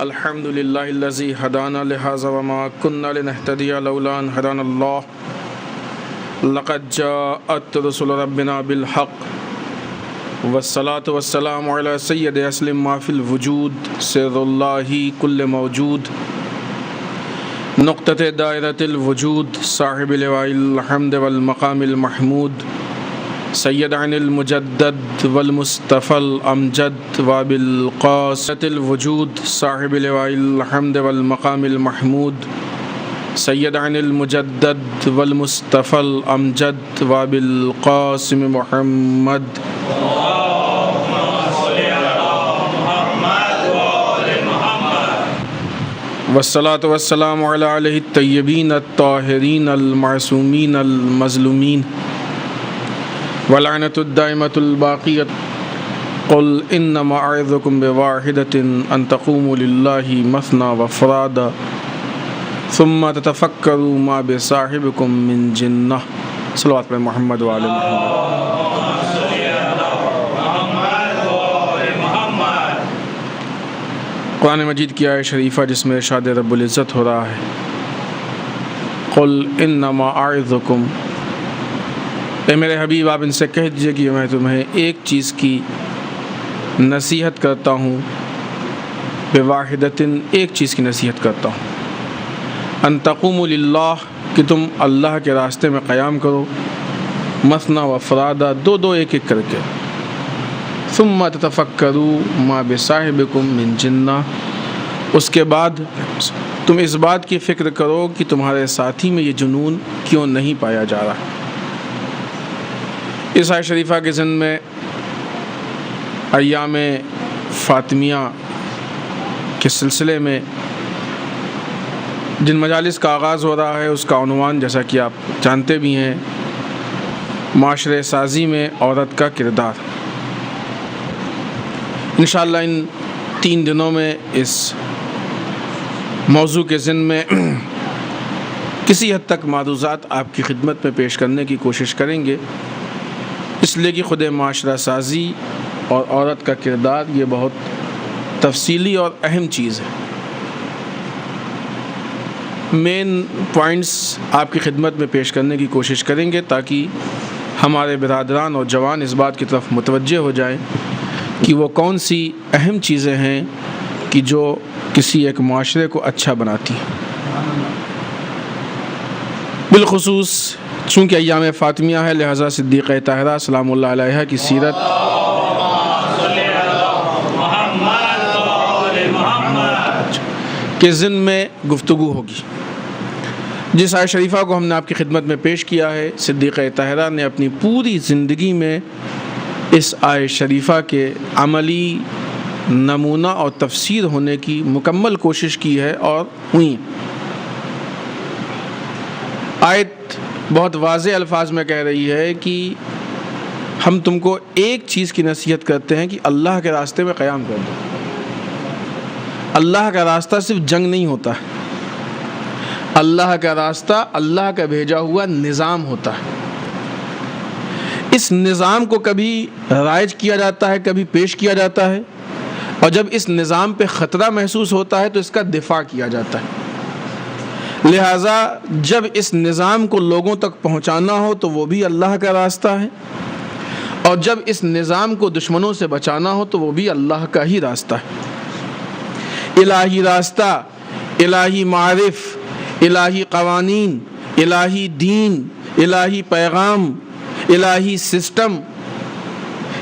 الحمد للہ الذی ہدانا لہذا وما كنا لنہتدی لولا ان ہدانا اللہ لقد جاءت رسل ربنا بالحق والصلاة والسلام علی سید اسلم ما فی الوجود سر اللہ کل موجود نقطۃ دائرۃ الوجود صاحب لواء الحمد والمقام المحمود سید عن المجدد والمصطفى الامجد وبالقاصة الوجود صاحب لواء الحمد والمقام المحمود سید عن المجدد والمصطفى الامجد وبالقاسم محمد والصلاة والسلام علی آلہ الطیبین الطاہرین المعصومین المظلومین ولعنۃ الدائمۃ الباقیۃ قل انما اعظکم بواحدۃ ان تقوموا للہ مثنی وفرادا ثم تتفکروا ما بصاحبکم من جنہ صلوات پر محمد وعلی محمد۔ قرآن مجید کی آیت شریفہ جس میں ارشاد رب العزت ہو رہا ہے قل انما اعظکم، اے میرے حبیب آپ ان سے کہہ دیجئے کہ میں تمہیں ایک چیز کی نصیحت کرتا ہوں، بواحدۃ، ایک چیز کی نصیحت کرتا ہوں، ان تقوموا للہ، کہ تم اللہ کے راستے میں قیام کرو، مثنی و فرادا، دو دو ایک ایک کر کے، ثم تتفکروا ما بصاحبکم من جنہ، اس کے بعد تم اس بات کی فکر کرو کہ تمہارے ساتھی میں یہ جنون کیوں نہیں پایا جا رہا۔ اس آیت شریفہ کے ضمن میں ایام فاطمیہ کے سلسلے میں جن مجالس کا آغاز ہو رہا ہے اس کا عنوان جیسا کہ آپ جانتے بھی ہیں، معاشرے سازی میں عورت کا کردار۔ انشاءاللہ ان 3 دنوں میں اس موضوع کے ضمن میں کسی حد تک معروضات آپ کی خدمت میں پیش کرنے کی کوشش کریں گے، اس لیے کہ خود معاشرہ سازی اور عورت کا کردار یہ بہت تفصیلی اور اہم چیز ہے۔ مین پوائنٹس آپ کی خدمت میں پیش کرنے کی کوشش کریں گے تاکہ ہمارے برادران اور جوان اس بات کی طرف متوجہ ہو جائیں کہ وہ کون سی اہم چیزیں ہیں کہ جو کسی ایک معاشرے کو اچھا بناتی ہیں۔ بالخصوص چونکہ ایام فاطمیہ ہے لہذا صدیقہ طاہرہ سلام اللہ علیہا کی سیرت کے ضمن میں گفتگو ہوگی۔ جس آیت شریفہ کو ہم نے آپ کی خدمت میں پیش کیا ہے، صدیقہ طاہرہ نے اپنی پوری زندگی میں اس آیت شریفہ کے عملی نمونہ اور تفسیر ہونے کی مکمل کوشش کی ہے اور ہوئی۔ آیت بہت واضح الفاظ میں کہہ رہی ہے کہ ہم تم کو ایک چیز کی نصیحت کرتے ہیں کہ اللہ کے راستے میں قیام کر دو۔ اللہ کا راستہ صرف جنگ نہیں ہوتا ہے، اللہ کا راستہ اللہ کا بھیجا ہوا نظام ہوتا ہے۔ اس نظام کو کبھی رائج کیا جاتا ہے، کبھی پیش کیا جاتا ہے، اور جب اس نظام پہ خطرہ محسوس ہوتا ہے تو اس کا دفاع کیا جاتا ہے۔ لہٰذا جب اس نظام کو لوگوں تک پہنچانا ہو تو وہ بھی اللہ کا راستہ ہے، اور جب اس نظام کو دشمنوں سے بچانا ہو تو وہ بھی اللہ کا ہی راستہ ہے۔ الہی راستہ، الہی معارف، الہی قوانین، الہی دین، الہی پیغام، الہی سسٹم،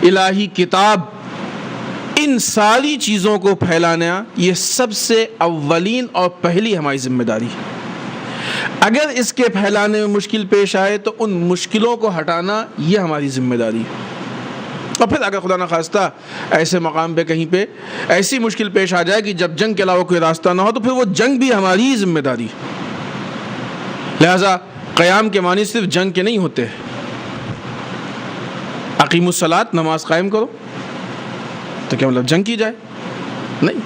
الہی کتاب، ان ساری چیزوں کو پھیلانا یہ سب سے اولین اور پہلی ہماری ذمہ داری ہے۔ اگر اس کے پھیلانے میں مشکل پیش آئے تو ان مشکلوں کو ہٹانا یہ ہماری ذمہ داری ہے۔ اور پھر اگر خدا نخواستہ ایسے مقام پہ کہیں پہ ایسی مشکل پیش آ جائے کہ جب جنگ کے علاوہ کوئی راستہ نہ ہو تو پھر وہ جنگ بھی ہماری ہی ذمہ داری ہے۔ لہٰذا قیام کے معنی صرف جنگ کے نہیں ہوتے۔ اقیم الصلاۃ، نماز قائم کرو، تو کیا مطلب جنگ کی جائے؟ نہیں،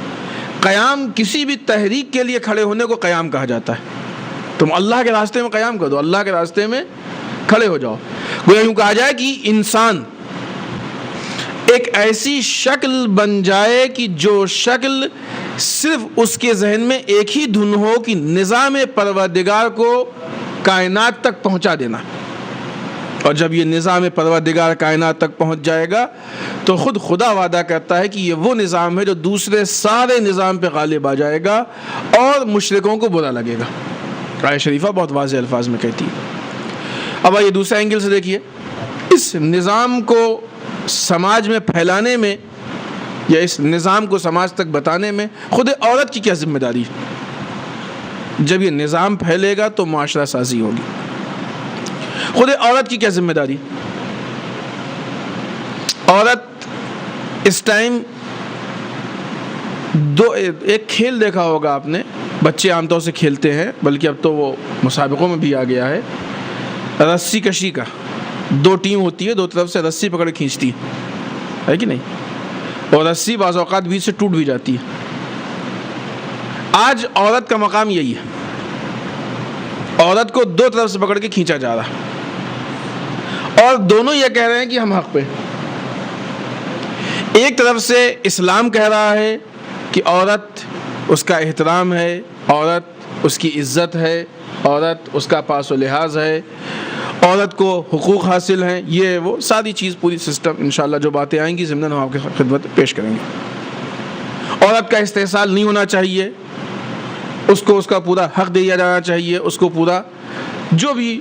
قیام کسی بھی تحریک کے لیے کھڑے ہونے کو قیام کہا جاتا ہے۔ تم اللہ کے راستے میں قیام کر دو، اللہ کے راستے میں کھڑے ہو جاؤ۔ گویا یوں کہا جائے کہ انسان ایک ایسی شکل بن جائے کہ جو شکل صرف اس کے ذہن میں ایک ہی دھن ہو کہ نظام پروردگار کو کائنات تک پہنچا دینا. اور جب یہ نظام پروردگار کائنات تک پہنچ جائے گا تو خود خدا وعدہ کرتا ہے کہ یہ وہ نظام ہے جو دوسرے سارے نظام پہ غالب آ جائے گا اور مشرکوں کو برا لگے گا. آیت شریفہ بہت واضح الفاظ میں کہتی ہے. اب آئیے دوسرے اینگل سے دیکھیے, اس نظام کو سماج میں پھیلانے میں یا اس نظام کو سماج تک بتانے میں خود عورت کی کیا ذمہ داری ہے؟ جب یہ نظام پھیلے گا تو معاشرہ سازی ہوگی. خود عورت کی کیا ذمہ داری؟ عورت اس ٹائم ایک کھیل دیکھا ہوگا آپ نے, بچے عام طور سے کھیلتے ہیں, بلکہ اب تو وہ مسابقوں میں بھی آ گیا ہے, رسی کشی کا. 2 ٹیم ہوتی ہے, 2 طرف سے رسی پکڑ کھینچتی ہے کہ نہیں, اور رسی بعض اوقات بیچ سے ٹوٹ بھی جاتی ہے. آج عورت کا مقام یہی ہے, عورت کو 2 طرف سے پکڑ کے کھینچا جا رہا ہے اور دونوں یہ کہہ رہے ہیں کہ ہم حق پہ. ایک طرف سے اسلام کہہ رہا ہے کہ عورت اس کا احترام ہے, عورت اس کی عزت ہے, عورت اس کا پاس و لحاظ ہے, عورت کو حقوق حاصل ہیں, یہ وہ ساری چیز پوری سسٹم انشاءاللہ جو باتیں آئیں گی ضمن ہم آپ کی خدمت پیش کریں گے. عورت کا استحصال نہیں ہونا چاہیے, اس کو اس کا پورا حق دیا جانا چاہیے, اس کو پورا جو بھی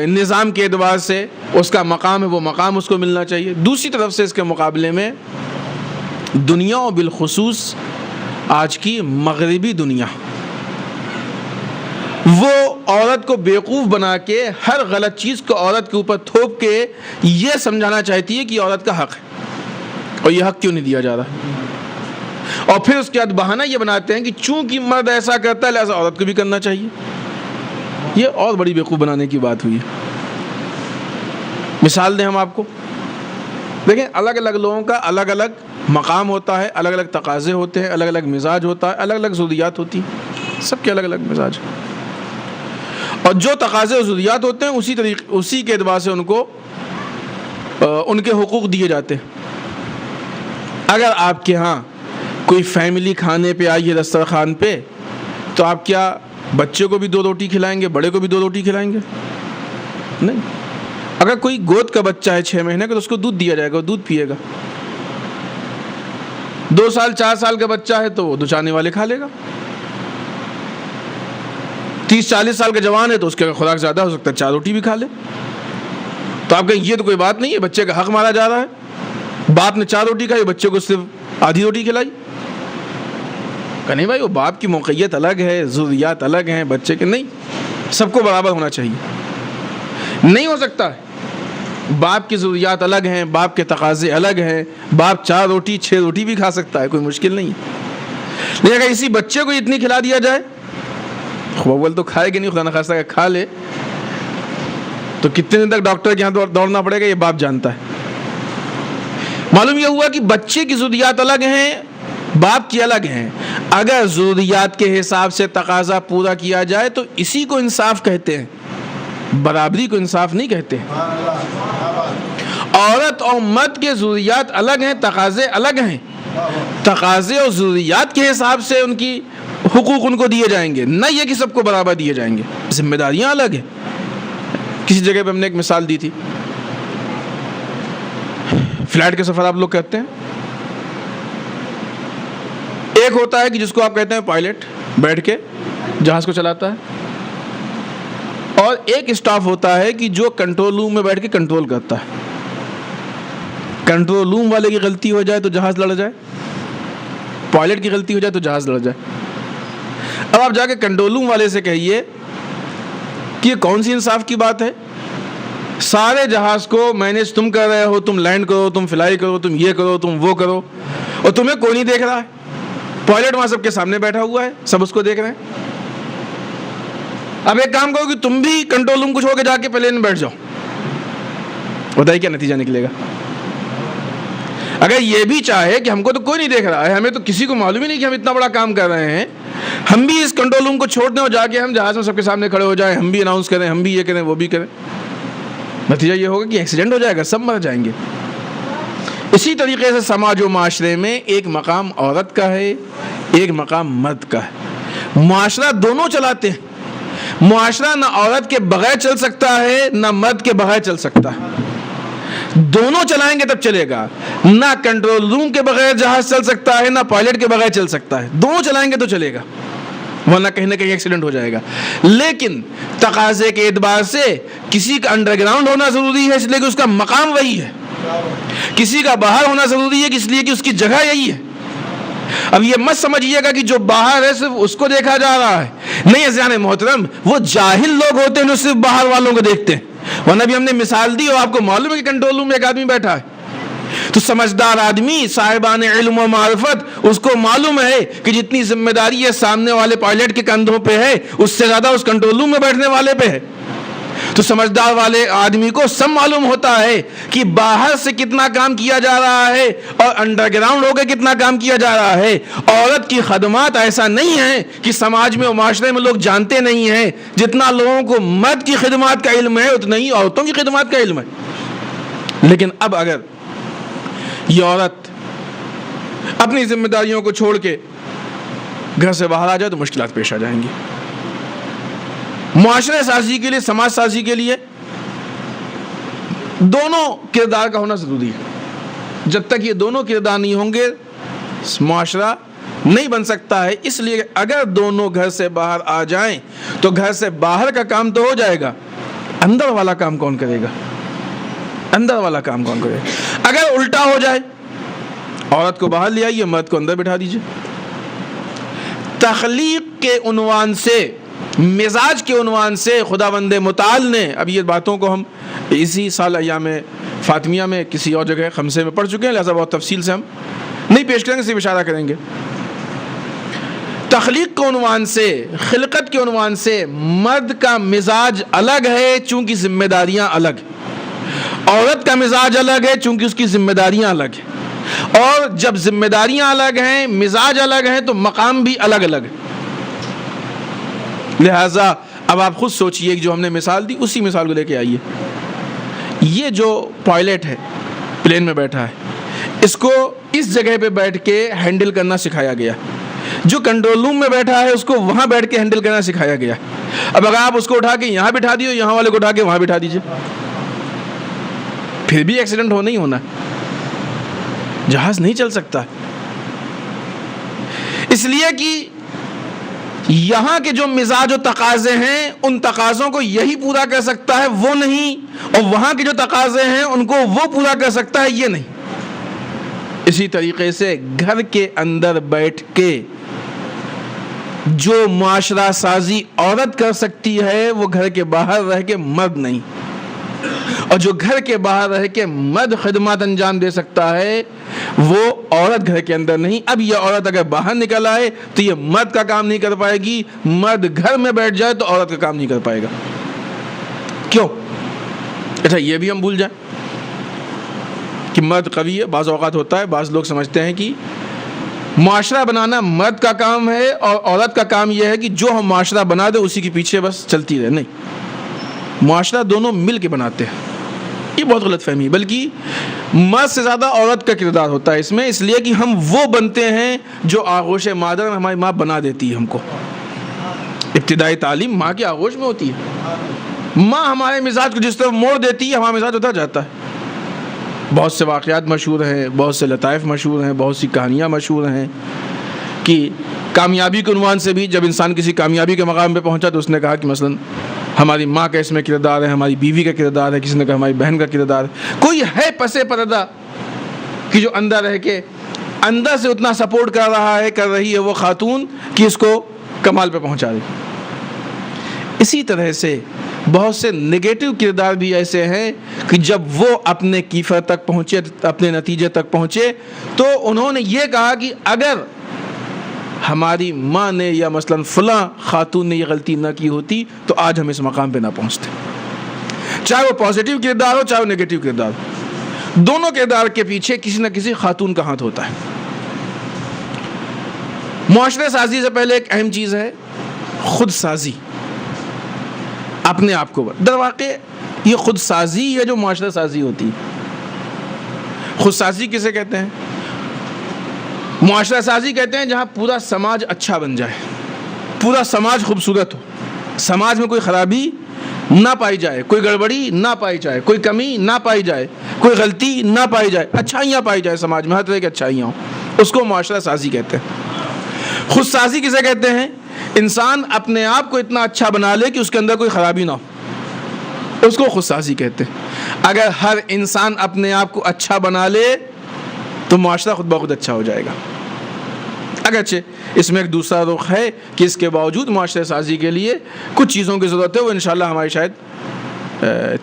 نظام کے اعتبار سے اس کا مقام ہے وہ مقام اس کو ملنا چاہیے. دوسری طرف سے اس کے مقابلے میں دنیا و بالخصوص آج کی مغربی دنیا وہ عورت کو بیوقوف بنا کے ہر غلط چیز کو عورت کے اوپر تھوپ کے یہ سمجھانا چاہتی ہے کہ عورت کا حق ہے اور یہ حق کیوں نہیں دیا جا رہا, اور پھر اس کے بعد بہانہ یہ بناتے ہیں کہ چونکہ مرد ایسا کرتا ہے لہذا عورت کو بھی کرنا چاہیے. یہ اور بڑی بیوقوف بنانے کی بات ہوئی ہے. مثال دیں ہم آپ کو, دیکھیں الگ الگ لوگوں کا الگ الگ مقام ہوتا ہے, الگ الگ تقاضے ہوتے ہیں, الگ الگ مزاج ہوتا ہے, الگ الگ ضروریات ہوتی ہیں, سب کے الگ الگ مزاج ہیں, اور جو تقاضے اور ضروریات ہوتے ہیں اسی کے اعتبار سے ان کو ان کے حقوق دیے جاتے ہیں. اگر آپ کے ہاں کوئی فیملی کھانے پہ آئی ہے دسترخوان پہ, تو آپ کیا بچے کو بھی 2 روٹی کھلائیں گے, بڑے کو بھی 2 روٹی کھلائیں گے؟ نہیں. اگر کوئی گود کا بچہ ہے 6 مہینے کا تو اس کو دودھ دیا جائے گا, وہ دودھ پیے گا. 2 سال 4 سال کا بچہ ہے تو وہ دچانے والے کھا لے گا. 30-40 سال کا جوان ہے تو اس کے خوراک زیادہ ہو سکتا ہے 4 روٹی بھی کھا لے. تو آپ کہیں یہ تو کوئی بات نہیں ہے, بچے کا حق مارا جا رہا ہے. باپ نے 4 روٹی کھائی, بچے کو صرف آدھی روٹی کھلائی. کہ نہیں بھائی, وہ باپ کی موقعیت الگ ہے, ضروریات الگ ہیں, بچے کے نہیں, سب کو برابر ہونا چاہیے. نہیں ہو سکتا ہے, باپ کی ضروریات الگ ہیں, باپ کے تقاضے الگ ہیں. باپ 4 روٹی 6 روٹی بھی کھا سکتا ہے, کوئی مشکل نہیں ہے. لیکن اگر اسی بچے کو اتنی کھلا دیا جائے, اول تو کھائے گا نہیں, خدا نخواستہ اگر کھا لے تو کتنے دن تک ڈاکٹر کے یہاں دوڑنا پڑے گا, یہ باپ جانتا ہے. معلوم یہ ہوا کہ بچے کی ضروریات الگ ہیں, باپ کی الگ ہیں. اگر ضروریات کے حساب سے تقاضا پورا کیا جائے تو اسی کو انصاف کہتے ہیں, برابری کو انصاف نہیں کہتے. عورت اور مرد کے ضروریات الگ ہیں, تقاضے الگ ہیں. تقاضے اور ضروریات کے حساب سے ان کی حقوق ان کو دیے جائیں گے, نہ یہ کہ سب کو برابر دیے جائیں گے. ذمہ داریاں الگ ہیں. کسی جگہ پہ ہم نے ایک مثال دی تھی, فلائٹ کے سفر آپ لوگ کرتے ہیں, ایک ہوتا ہے کہ جس کو آپ کہتے ہیں پائلٹ, بیٹھ کے جہاز کو چلاتا ہے, اور ایک اسٹاف ہوتا ہے کہ جو کنٹرول روم میں بیٹھ کے کنٹرول کرتا ہے. کنٹرول روم والے کی غلطی ہو جائے تو جہاز لڑ جائے, پائلٹ کی غلطی ہو جائے تو جہاز لڑ جائے. اب آپ جا کے کنٹرول روم والے سے کہیے کہ یہ کون سی انصاف کی بات ہے, سارے جہاز کو مینیج تم کر رہے ہو, تم لینڈ کرو, تم فلائی کرو, تم یہ کرو, تم وہ کرو, اور تمہیں کوئی نہیں دیکھ رہا ہے. پائلٹ وہاں سب کے سامنے بیٹھا ہوا ہے, سب اس کو دیکھ رہے ہیں. اب ایک کام کرو کہ تم بھی کنٹرول روم کو چھوڑ کے جا کے پلین میں بیٹھ جاؤ, بتائیے کیا نتیجہ نکلے گا. اگر یہ بھی چاہے کہ ہم کو تو کوئی نہیں دیکھ رہا ہے, ہمیں تو کسی کو معلوم ہی نہیں کہ ہم اتنا بڑا کام کر رہے ہیں, ہم بھی اس کنٹرول روم کو چھوڑ دیں اور جا کے ہم جہاز میں سب کے سامنے کھڑے ہو جائیں, ہم بھی اناؤنس کریں, ہم بھی یہ کریں وہ بھی کریں, نتیجہ یہ ہوگا کہ ایکسیڈنٹ ہو جائے گا, سب مر جائیں گے. اسی طریقے سے سماج و معاشرے میں ایک مقام عورت کا ہے، ایک مقام مرد کا ہے۔ معاشرہ دونوں چلاتے ہیں، معاشرہ نہ عورت کے بغیر چل سکتا ہے نہ مرد کے بغیر چل سکتا ہے، دونوں چلائیں گے تب چلے گا۔ نہ کنٹرول روم کے بغیر جہاز چل سکتا ہے نہ پائلٹ کے بغیر چل سکتا ہے، دونوں چلائیں گے تو چلے گا، ورنہ کہیں نہ کہیں ایکسیڈنٹ ہو جائے گا۔ لیکن تقاضے کے اعتبار سے کسی کا انڈر گراؤنڈ ہونا ضروری ہے اس لیے کہ اس کا مقام وہی ہے، کسی کا باہر ہونا ضروری ہے اس لیے کہ اس کی جگہ یہی ہے۔ اب یہ مت سمجھیے گا کہ جو باہر ہے صرف اس کو دیکھا جا رہا ہے، نہیں عزیزان محترم، وہ جاہل لوگ ہوتے ہیں جو صرف باہر والوں کو دیکھتے ہیں، ورنہ بھی ہم نے مثال دی اور آپ کو معلوم ہے کہ کنٹرول روم میں ایک آدمی بیٹھا ہے، تو سمجھدار آدمی صاحبان علم و معرفت اس کو معلوم ہے کہ جتنی ذمہ داری ہے سامنے والے پائلٹ کے کندھوں پہ ہے اس سے زیادہ اس کنٹرول روم میں بیٹھنے والے پہ ہے۔ تو سمجھدار والے آدمی کو سب معلوم ہوتا ہے کہ باہر سے کتنا کام کیا جا رہا ہے اور انڈر گراؤنڈ ہو کے کتنا کام کیا جا رہا ہے۔ عورت کی خدمات ایسا نہیں ہے کہ سماج میں اور معاشرے میں لوگ جانتے نہیں ہیں، جتنا لوگوں کو مرد کی خدمات کا علم ہے اتنا ہی عورتوں کی خدمات کا علم ہے۔ لیکن اب اگر یہ عورت اپنی ذمہ داریوں کو چھوڑ کے گھر سے باہر آ جائے تو مشکلات پیش آ جائیں گی۔ معاشرے سازی کے لیے، سماج سازی کے لیے دونوں کردار کا ہونا ضروری ہے۔ جب تک یہ دونوں کردار نہیں ہوں گے معاشرہ نہیں بن سکتا ہے۔ اس لیے اگر دونوں گھر سے باہر آ جائیں تو گھر سے باہر کا کام تو ہو جائے گا، اندر والا کام کون کرے گا؟ اندر والا کام کون کرے گا؟ اگر الٹا ہو جائے، عورت کو باہر لے آئیے، مرد کو اندر بٹھا دیجیے۔ تخلیق کے عنوان سے، مزاج کے عنوان سے خداوند متعال نے، اب یہ باتوں کو ہم اسی سال ایام فاطمیہ میں کسی اور جگہ خمسے میں پڑھ چکے ہیں، لہذا بہت تفصیل سے ہم نہیں پیش کریں گے، صرف اشارہ کریں گے۔ تخلیق کے عنوان سے، خلقت کے عنوان سے مرد کا مزاج الگ ہے چونکہ ذمہ داریاں الگ، عورت کا مزاج الگ ہے چونکہ اس کی ذمہ داریاں الگ ہیں، اور جب ذمہ داریاں الگ ہیں، مزاج الگ ہیں تو مقام بھی الگ الگ ہے۔ لہٰذا اب آپ خود سوچئے کہ جو ہم نے مثال دی اسی مثال کو لے کے آئیے۔ یہ جو پائلٹ ہے، پلین میں بیٹھا ہے، اس کو اس جگہ پہ بیٹھ کے ہینڈل کرنا سکھایا گیا، جو کنٹرول روم میں بیٹھا ہے اس کو وہاں بیٹھ کے ہینڈل کرنا سکھایا گیا۔ اب اگر آپ اس کو اٹھا کے یہاں بٹھا دیو، یہاں والے کو اٹھا کے وہاں بٹھا دیجئے، پھر بھی ایکسیڈنٹ ہونا ہی ہونا، جہاز نہیں چل سکتا، اس لیے کہ یہاں کے جو مزاج و تقاضے ہیں ان تقاضوں کو یہی پورا کر سکتا ہے، وہ نہیں، اور وہاں کے جو تقاضے ہیں ان کو وہ پورا کر سکتا ہے، یہ نہیں۔ اسی طریقے سے گھر کے اندر بیٹھ کے جو معاشرہ سازی عورت کر سکتی ہے وہ گھر کے باہر رہ کے مرد نہیں، اور جو گھر کے باہر رہ کے مرد خدمات انجام دے سکتا ہے وہ عورت گھر کے اندر نہیں۔ اب یہ عورت اگر باہر نکل آئے تو یہ مرد کا کام نہیں کر پائے گی، مرد گھر میں بیٹھ جائے تو عورت کا کام نہیں کر پائے گا۔ کیوں؟ اچھا یہ بھی ہم بھول جائیں کہ مرد قوی ہے، بعض اوقات ہوتا ہے، بعض لوگ سمجھتے ہیں کہ معاشرہ بنانا مرد کا کام ہے اور عورت کا کام یہ ہے کہ جو ہم معاشرہ بنا دیں اسی کے پیچھے بس چلتی رہے۔ نہیں، معاشرہ دونوں مل کے بناتے ہیں، یہ بہت غلط فہمی ہے، بلکہ مرد سے زیادہ عورت کا کردار ہوتا ہے اس میں، اس لیے کہ ہم وہ بنتے ہیں جو آغوش مادر میں ہماری ماں بنا دیتی ہے ہم کو۔ ابتدائی تعلیم ماں کے آغوش میں ہوتی ہے، ماں ہمارے مزاج کو جس طرف موڑ دیتی ہے ہمارا مزاج اتر جاتا ہے۔ بہت سے واقعات مشہور ہیں، بہت سے لطائف مشہور ہیں، بہت سی کہانیاں مشہور ہیں کہ کامیابی کے عنوان سے بھی جب انسان کسی کامیابی کے مقام پہ پہنچا تو اس نے کہا کہ مثلا ہماری ماں کا اس میں کردار ہے، ہماری بیوی کا کردار ہے، کسی نے کہا ہماری بہن کا کردار ہے۔ کوئی ہے پسے پردہ کہ جو اندر رہ کے اندر سے اتنا سپورٹ کر رہا ہے، کر رہی ہے وہ خاتون کہ اس کو کمال پہ پہنچا رہی۔ اسی طرح سے بہت سے نگیٹو کردار بھی ایسے ہیں کہ جب وہ اپنے کیفر تک پہنچے، اپنے نتیجے تک پہنچے تو انہوں نے یہ کہا کہ اگر ہماری ماں نے یا مثلا فلاں خاتون نے یہ غلطی نہ کی ہوتی تو آج ہم اس مقام پہ نہ پہنچتے، چاہے وہ پازیٹیو کردار ہو چاہے وہ نگیٹو کردار ہو، دونوں کردار کے پیچھے کسی نہ کسی خاتون کا ہاتھ ہوتا ہے۔ معاشرے سازی سے پہلے ایک اہم چیز ہے خود سازی، اپنے آپ کو۔ در واقع یہ خود سازی ہے جو معاشرہ سازی ہوتی ہے۔ خود سازی کسے کہتے ہیں؟ معاشرہ سازی کہتے ہیں جہاں پورا سماج اچھا بن جائے، پورا سماج خوبصورت ہو، سماج میں کوئی خرابی نہ پائی جائے، کوئی گڑبڑی نہ پائی جائے، کوئی کمی نہ پائی جائے، کوئی غلطی نہ پائی جائے، اچھائیاں پائی جائے، سماج میں ہر طرح کی اچھائیاں ہوں، اس کو معاشرہ سازی کہتے ہیں۔ خود سازی کسے کہتے ہیں؟ انسان اپنے آپ کو اتنا اچھا بنا لے کہ اس کے اندر کوئی خرابی نہ ہو، اس کو خود سازی کہتے ہیں۔ اگر ہر انسان اپنے آپ کو اچھا بنا لے تو معاشرہ خود بخود اچھا ہو جائے گا۔ اگرچہ اس میں ایک دوسرا رخ ہے کہ اس کے باوجود معاشرہ سازی کے لیے کچھ چیزوں کی ضرورت ہے، وہ انشاءاللہ ہماری شاید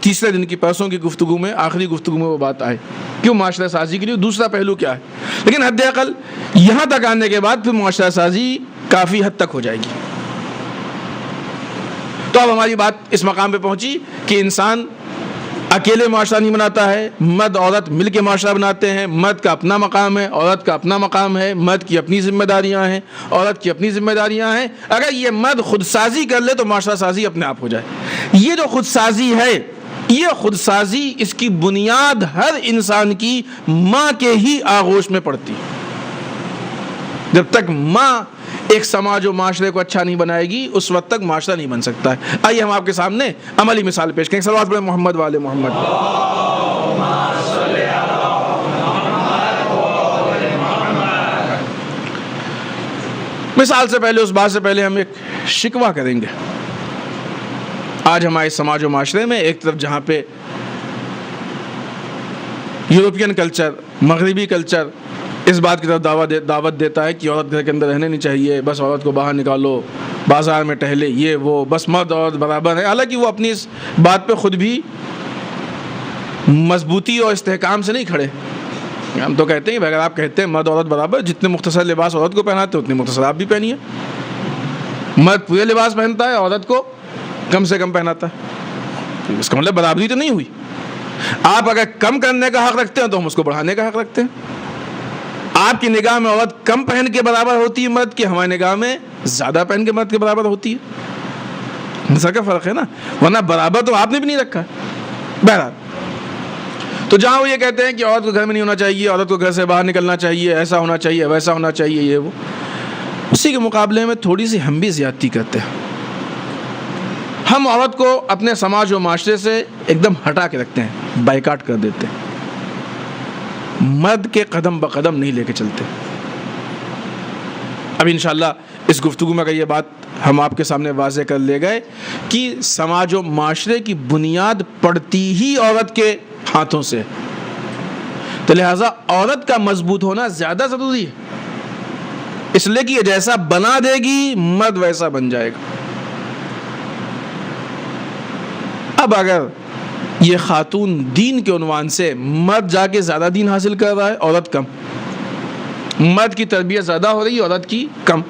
تیسرے دن کی پرسوں کی گفتگو میں، آخری گفتگو میں وہ بات آئے کہ معاشرہ سازی کے لیے دوسرا پہلو کیا ہے، لیکن حد اقل یہاں تک آنے کے بعد پھر معاشرہ سازی کافی حد تک ہو جائے گی۔ تو اب ہماری بات اس مقام پہ پہنچی کہ انسان اکیلے معاشرہ نہیں بناتا ہے، مرد عورت مل کے معاشرہ بناتے ہیں، مرد کا اپنا مقام ہے، عورت کا اپنا مقام ہے، مرد کی اپنی ذمہ داریاں ہیں، عورت کی اپنی ذمہ داریاں ہیں۔ اگر یہ مرد خود سازی کر لے تو معاشرہ سازی اپنے آپ ہو جائے۔ یہ جو خود سازی ہے، یہ خود سازی، اس کی بنیاد ہر انسان کی ماں کے ہی آغوش میں پڑتی ہے۔ جب تک ماں ایک سماج و معاشرے کو اچھا نہیں بنائے گی، اس وقت تک معاشرہ نہیں بن سکتا ہے۔ آئیے ہم آپ کے سامنے عملی مثال پیش کریں۔ صلوات پڑھیں محمد والے محمد۔ مثال سے پہلے، اس بات سے پہلے ہم ایک شکوہ کریں گے۔ آج ہمارے سماج و معاشرے میں ایک طرف جہاں پہ یورپین کلچر، مغربی کلچر اس بات کی طرف دعوت دیتا ہے کہ عورت گھر کے اندر رہنے نہیں چاہیے، بس عورت کو باہر نکالو، بازار میں ٹہلے، یہ وہ، بس مرد عورت برابر ہے۔ حالانکہ وہ اپنی اس بات پہ خود بھی مضبوطی اور استحکام سے نہیں کھڑے۔ ہم تو کہتے ہیں کہ اگر آپ کہتے ہیں مرد عورت برابر، جتنے مختصر لباس عورت کو پہناتے اتنے مختصر آپ بھی پہنیے۔ مرد پورے لباس پہنتا ہے، عورت کو کم سے کم پہناتا ہے، اس کا مطلب برابری تو نہیں ہوئی۔ آپ اگر کم کرنے کا حق رکھتے ہیں تو ہم اس کو بڑھانے کا حق رکھتے ہیں۔ آپ کی نگاہ میں عورت کم پہن کے برابر ہوتی ہے مرد کی، ہماری نگاہ میں زیادہ پہن کے مرد کے برابر ہوتی ہے۔ اس کا فرق ہے نا، ورنہ برابر تو آپ نے بھی نہیں رکھا۔ بہرحال تو جہاں وہ یہ کہتے ہیں کہ عورت کو گھر میں نہیں ہونا چاہیے، عورت کو گھر سے باہر نکلنا چاہیے، ایسا ہونا چاہیے، ویسا ہونا چاہیے، یہ وہ، اسی کے مقابلے میں تھوڑی سی ہم بھی زیادتی کرتے ہیں۔ ہم عورت کو اپنے سماج و معاشرے سے ایک دم ہٹا کے رکھتے ہیں، بائیکاٹ کر دیتے ہیں، مرد کے قدم بقدم نہیں لے کے چلتے۔ اب انشاءاللہ اس گفتگو میں اگر یہ بات ہم آپ کے سامنے واضح کر لے گئے کہ سماج و معاشرے کی بنیاد پڑتی ہی عورت کے ہاتھوں سے، تو لہٰذا عورت کا مضبوط ہونا زیادہ ضروری ہے، اس لیے کہ یہ جیسا بنا دے گی مرد ویسا بن جائے گا۔ اب اگر یہ خاتون دین کے عنوان سے مرد جا کے زیادہ دین حاصل کر رہا ہے، عورت کم، مرد کی تربیت زیادہ ہو رہی ہے، عورت کی کم۔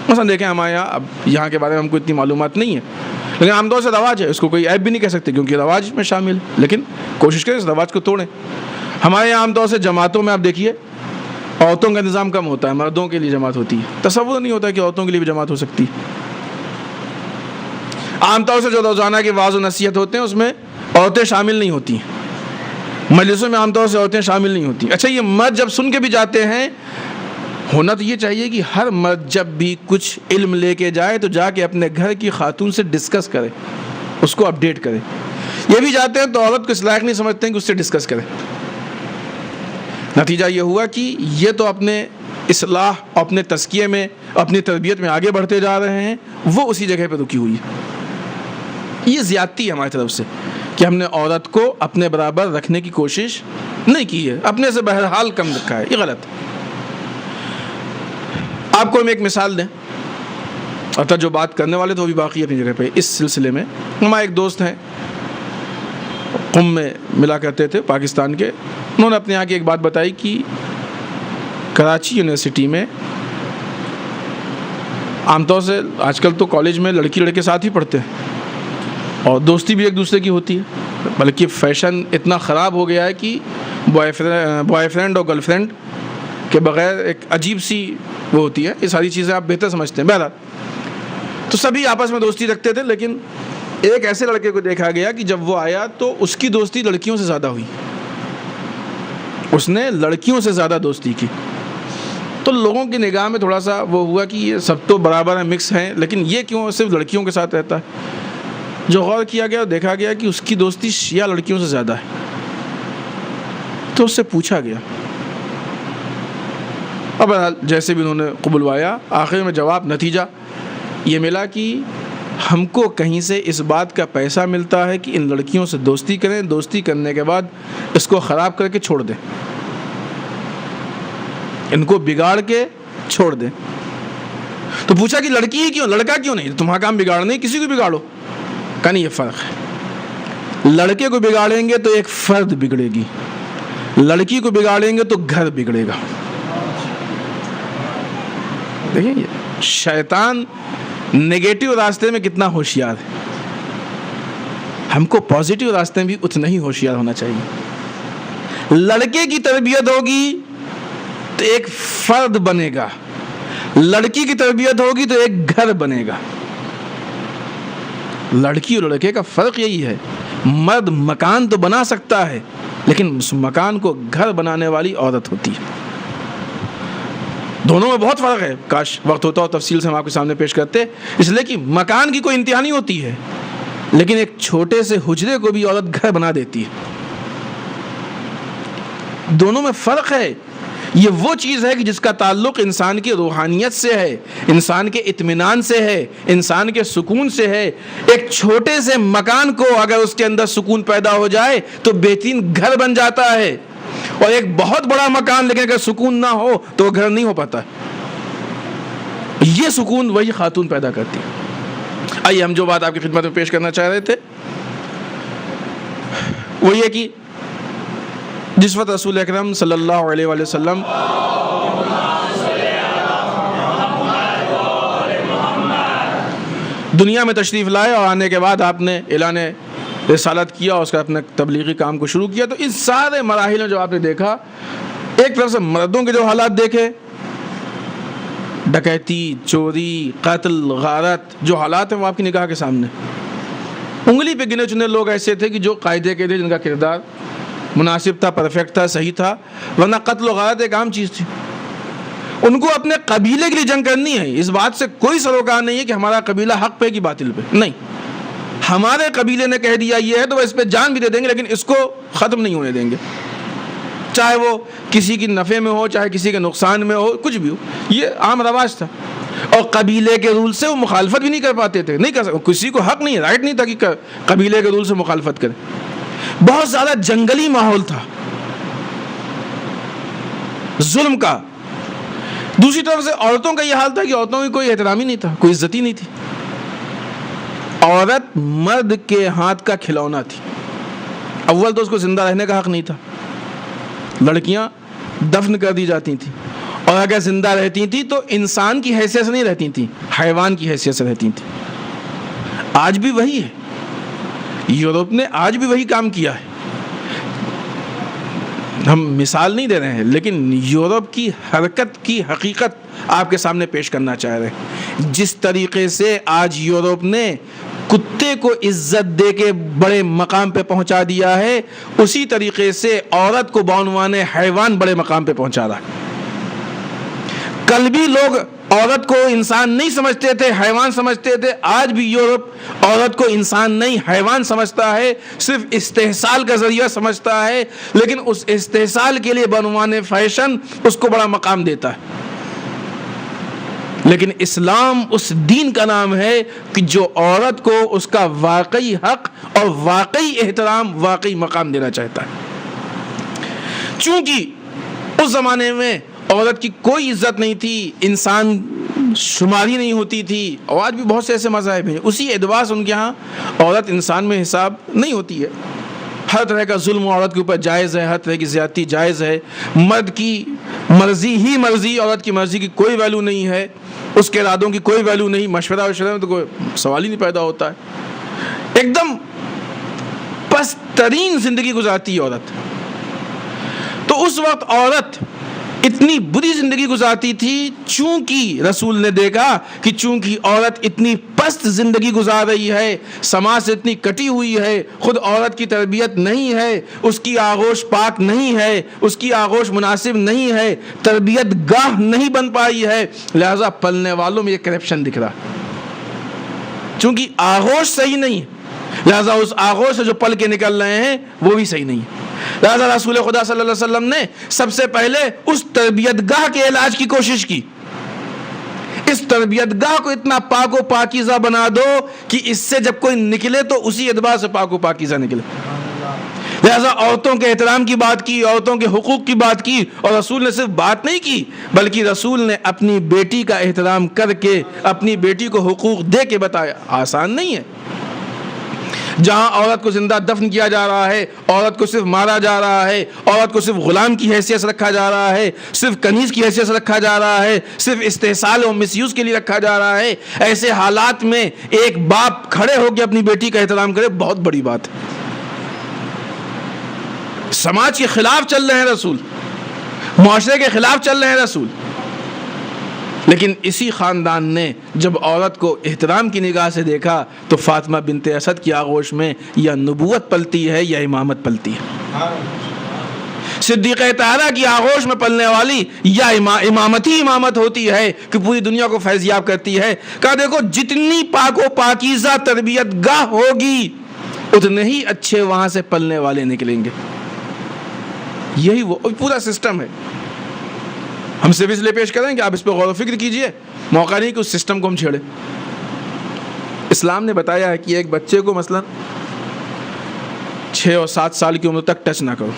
مثلا دیکھیں ہمارے یہاں، اب یہاں کے بارے میں ہم کو اتنی معلومات نہیں ہے، لیکن عام طور سے رواج ہے، اس کو کوئی عیب بھی نہیں کہہ سکتے کیونکہ رواج میں شامل ہے، لیکن کوشش کریں اس رواج کو توڑیں۔ ہمارے یہاں عام طور سے جماعتوں میں آپ دیکھیے عورتوں کا نظام کم ہوتا ہے، مردوں کے لیے جماعت ہوتی ہے، تصور نہیں ہوتا کہ عورتوں کے لیے بھی جماعت ہو سکتی ہے۔ عام طور سے جو روزانہ کے وعظ و نصیحت ہوتے ہیں اس میں عورتیں شامل نہیں ہوتی ہیں، مجلسوں میں عام طور سے عورتیں شامل نہیں ہوتی۔ اچھا، یہ مرد جب سن کے بھی جاتے ہیں، ہونا تو یہ چاہیے کہ ہر مرد جب بھی کچھ علم لے کے جائے تو جا کے اپنے گھر کی خاتون سے ڈسکس کرے، اس کو اپڈیٹ کرے۔ یہ بھی جاتے ہیں تو عورت کو اس لائق نہیں سمجھتے ہیں کہ اس سے ڈسکس کرے۔ نتیجہ یہ ہوا کہ یہ تو اپنے اصلاح، اپنے تزکیے میں، اپنی تربیت میں آگے بڑھتے جا رہے ہیں، وہ اسی جگہ پہ رکی ہوئی ہے۔ یہ زیادتی ہے ہماری طرف سے کہ ہم نے عورت کو اپنے برابر رکھنے کی کوشش نہیں کی ہے، اپنے سے بہرحال کم رکھا ہے، یہ غلط ہے۔ آپ کو ہم ایک مثال دیں، اور جو بات کرنے والے تو وہ بھی باقی اپنی جگہ پہ۔ اس سلسلے میں ہمارے ایک دوست ہیں، قم میں ملا کرتے تھے پاکستان کے، انہوں نے اپنے یہاں کی ایک بات بتائی کہ کراچی یونیورسٹی میں عام طور سے آج کل تو کالج میں لڑکی لڑکے ساتھ ہی پڑھتے ہیں اور دوستی بھی ایک دوسرے کی ہوتی ہے، بلکہ فیشن اتنا خراب ہو گیا ہے کہ بوائے فرینڈ اور گرل فرینڈ کے بغیر ایک عجیب سی وہ ہوتی ہے۔ یہ ساری چیزیں آپ بہتر سمجھتے ہیں۔ بہرحال تو سبھی آپس میں دوستی رکھتے تھے، لیکن ایک ایسے لڑکے کو دیکھا گیا کہ جب وہ آیا تو اس کی دوستی لڑکیوں سے زیادہ ہوئی، اس نے لڑکیوں سے زیادہ دوستی کی. تو لوگوں کی نگاہ میں تھوڑا سا وہ ہوا کہ یہ سب تو برابر ہیں، مکس ہیں، لیکن یہ کیوں صرف لڑکیوں کے ساتھ رہتا ہے. جو غور کیا گیا دیکھا گیا کہ اس کی دوستی شیعہ لڑکیوں سے زیادہ ہے. تو اس سے پوچھا گیا، اب جیسے بھی انہوں نے قبولوایا، آخر میں جواب نتیجہ یہ ملا کہ ہم کو کہیں سے اس بات کا پیسہ ملتا ہے کہ ان لڑکیوں سے دوستی کریں، دوستی کرنے کے بعد اس کو خراب کر کے چھوڑ دیں، ان کو بگاڑ کے چھوڑ دیں. تو پوچھا کہ لڑکی ہی کیوں، لڑکا کیوں نہیں؟ تمہارا کام بگاڑنا ہے، کسی کو بگاڑو. کہا نہیں، یہ فرق ہے. لڑکے کو بگاڑیں گے تو ایک فرد بگڑے گی، لڑکی کو بگاڑیں گے تو گھر بگڑے گا. دیکھیں شیطان نیگیٹو راستے میں کتنا ہوشیار ہے، ہم کو پازیٹیو راستے میں بھی اتنا ہی ہوشیار ہونا چاہیے. لڑکے کی تربیت ہوگی تو ایک فرد بنے گا، لڑکی کی تربیت ہوگی تو ایک گھر بنے گا. لڑکی اور لڑکے کا فرق یہی ہے، مرد مکان تو بنا سکتا ہے لیکن اس مکان کو گھر بنانے والی عورت ہوتی ہے. دونوں میں بہت فرق ہے، کاش وقت ہوتا اور تفصیل سے ہم آپ کے سامنے پیش کرتے، اس لیے کہ مکان کی کوئی انتہا نہیں ہوتی ہے، لیکن ایک چھوٹے سے حجرے کو بھی عورت گھر بنا دیتی ہے. دونوں میں فرق ہے. یہ وہ چیز ہے کہ جس کا تعلق انسان کی روحانیت سے ہے، انسان کے اطمینان سے ہے، انسان کے سکون سے ہے. ایک چھوٹے سے مکان کو اگر اس کے اندر سکون پیدا ہو جائے تو بہترین گھر بن جاتا ہے، اور ایک بہت بڑا مکان لیکن اگر سکون نہ ہو تو وہ گھر نہیں ہو پاتا. یہ سکون وہی خاتون پیدا کرتی ہے. آئیے ہم جو بات آپ کی خدمت میں پیش کرنا چاہ رہے تھے وہ یہ کہ جس وقت رسول اکرم صلی اللہ علیہ وآلہ وسلم دنیا میں تشریف لائے اور آنے کے بعد آپ نے اعلان رسالت کیا اور اس کا اپنے تبلیغی کام کو شروع کیا، تو ان سارے مراحل میں جو آپ نے دیکھا، ایک طرف سے مردوں کے جو حالات دیکھے، ڈکیتی، چوری، قتل، غارت، جو حالات ہیں وہ آپ کی نگاہ کے سامنے. انگلی پہ گنے چنے لوگ ایسے تھے کہ جو قاعدے کے تھے، جن کا کردار مناسب تھا، پرفیکٹ تھا، صحیح تھا، ورنہ قتل و غارت ایک عام چیز تھی. ان کو اپنے قبیلے کے لیے جنگ کرنی ہے، اس بات سے کوئی سروکار نہیں ہے کہ ہمارا قبیلہ حق پہ کہ باطل پہ، نہیں. ہمارے قبیلے نے کہہ دیا یہ ہے تو وہ اس پہ جان بھی دے دیں گے لیکن اس کو ختم نہیں ہونے دیں گے، چاہے وہ کسی کی نفع میں ہو، چاہے کسی کے نقصان میں ہو، کچھ بھی ہو. یہ عام رواج تھا، اور قبیلے کے رول سے وہ مخالفت بھی نہیں کر پاتے تھے، نہیں کر سکتے. کسی کو حق نہیں، رائٹ نہیں تھا کہ قبیلے کے رول سے مخالفت کرے. بہت زیادہ جنگلی ماحول تھا ظلم کا. دوسری طرف سے عورتوں کا یہ حال تھا کہ عورتوں کی کوئی احترام ہی نہیں تھا، کوئی عزت ہی نہیں تھی. عورت مرد کے ہاتھ کا کھلونا تھی. اول تو اس کو زندہ رہنے کا حق نہیں تھا، لڑکیاں دفن کر دی جاتی تھیں، اور اگر زندہ رہتی تھیں تو انسان کی حیثیت سے نہیں رہتی تھیں، حیوان کی حیثیت سے رہتی تھیں. آج بھی وہی ہے، یورپ نے آج بھی وہی کام کیا ہے. ہم مثال نہیں دے رہے ہیں لیکن یورپ کی حرکت کی حقیقت آپ کے سامنے پیش کرنا چاہ رہے ہیں. جس طریقے سے آج یورپ نے کتے کو عزت دے کے بڑے مقام پہ پہنچا دیا ہے، اسی طریقے سے عورت کو بعنوان حیوان بڑے مقام پہ پہنچا رہا ہے. کل بھی لوگ عورت کو انسان نہیں سمجھتے تھے، حیوان سمجھتے تھے. آج بھی یورپ عورت کو انسان نہیں، حیوان سمجھتا ہے، صرف استحصال کا ذریعہ سمجھتا ہے، لیکن اس استحصال کے لیے بعنوان فیشن اس کو بڑا مقام دیتا ہے. لیکن اسلام اس دین کا نام ہے کہ جو عورت کو اس کا واقعی حق اور واقعی احترام، واقعی مقام دینا چاہتا ہے. چونکہ اس زمانے میں عورت کی کوئی عزت نہیں تھی، انسان شماری نہیں ہوتی تھی، اور آج بھی بہت سے ایسے مذاہب ہیں اسی اعتبار سے ان کے ہاں عورت انسان میں حساب نہیں ہوتی ہے. ہر طرح کا ظلم عورت کے اوپر جائز ہے، ہر طرح کی زیادتی جائز ہے. مرد کی مرضی ہی مرضی، عورت کی مرضی کی کوئی ویلو نہیں ہے، اس کے ارادوں کی کوئی ویلو نہیں. مشورہ میں تو کوئی سوال ہی نہیں پیدا ہوتا ہے. ایک دم پست ترین زندگی گزارتی ہے عورت. تو اس وقت عورت اتنی بری زندگی گزارتی تھی، چونکہ رسول نے دیکھا کہ چونکہ عورت اتنی پست زندگی گزار رہی ہے، سماج سے اتنی کٹی ہوئی ہے، خود عورت کی تربیت نہیں ہے، اس کی آغوش پاک نہیں ہے، اس کی آغوش مناسب نہیں ہے، تربیت گاہ نہیں بن پائی ہے، لہذا پلنے والوں میں یہ کرپشن دکھ رہا، چونکہ آغوش صحیح نہیں ہے، لہذا اس آغوش سے جو پل کے نکل رہے ہیں وہ بھی صحیح نہیں ہے۔ لہذا رسول خدا صلی اللہ علیہ وسلم نے سب سے پہلے اس تربیت گاہ کے علاج کی کوشش کی، اس تربیت گاہ کو اتنا پاک و پاکیزہ بنا دو کہ اس سے جب کوئی نکلے تو اسی اعتبار سے پاک و پاکیزہ نکلے۔ لہذا عورتوں کے احترام کی بات کی، عورتوں کے حقوق کی بات کی، اور رسول نے صرف بات نہیں کی بلکہ رسول نے اپنی بیٹی کا احترام کر کے اپنی بیٹی کو حقوق دے کے بتایا۔ آسان نہیں ہے، جہاں عورت کو زندہ دفن کیا جا رہا ہے، عورت کو صرف مارا جا رہا ہے، عورت کو صرف غلام کی حیثیت سے رکھا جا رہا ہے، صرف کنیز کی حیثیت سے رکھا جا رہا ہے، صرف استحصال و مس یوز کے لیے رکھا جا رہا ہے، ایسے حالات میں ایک باپ کھڑے ہو کے اپنی بیٹی کا احترام کرے، بہت بڑی بات ہے۔ سماج کے خلاف چل رہے ہیں رسول، معاشرے کے خلاف چل رہے ہیں رسول، لیکن اسی خاندان نے جب عورت کو احترام کی نگاہ سے دیکھا تو فاطمہ بنت اسد کی آغوش میں یا نبوت پلتی ہے یا امامت پلتی ہے، صدیقہ طاہرہ کی آغوش میں پلنے والی یا امامت ہی امامت ہوتی ہے کہ پوری دنیا کو فیضیاب کرتی ہے۔ کہا دیکھو جتنی پاک و پاکیزہ تربیت گاہ ہوگی اتنے ہی اچھے وہاں سے پلنے والے نکلیں گے، یہی وہ پورا سسٹم ہے۔ ہم صرف اس لیے پیش کریں کہ آپ اس پہ غور و فکر کیجئے، موقع نہیں کہ اس سسٹم کو ہم چھیڑیں۔ اسلام نے بتایا ہے کہ ایک بچے کو مثلا 6 اور 7 سال کی عمر تک ٹچ نہ کرو،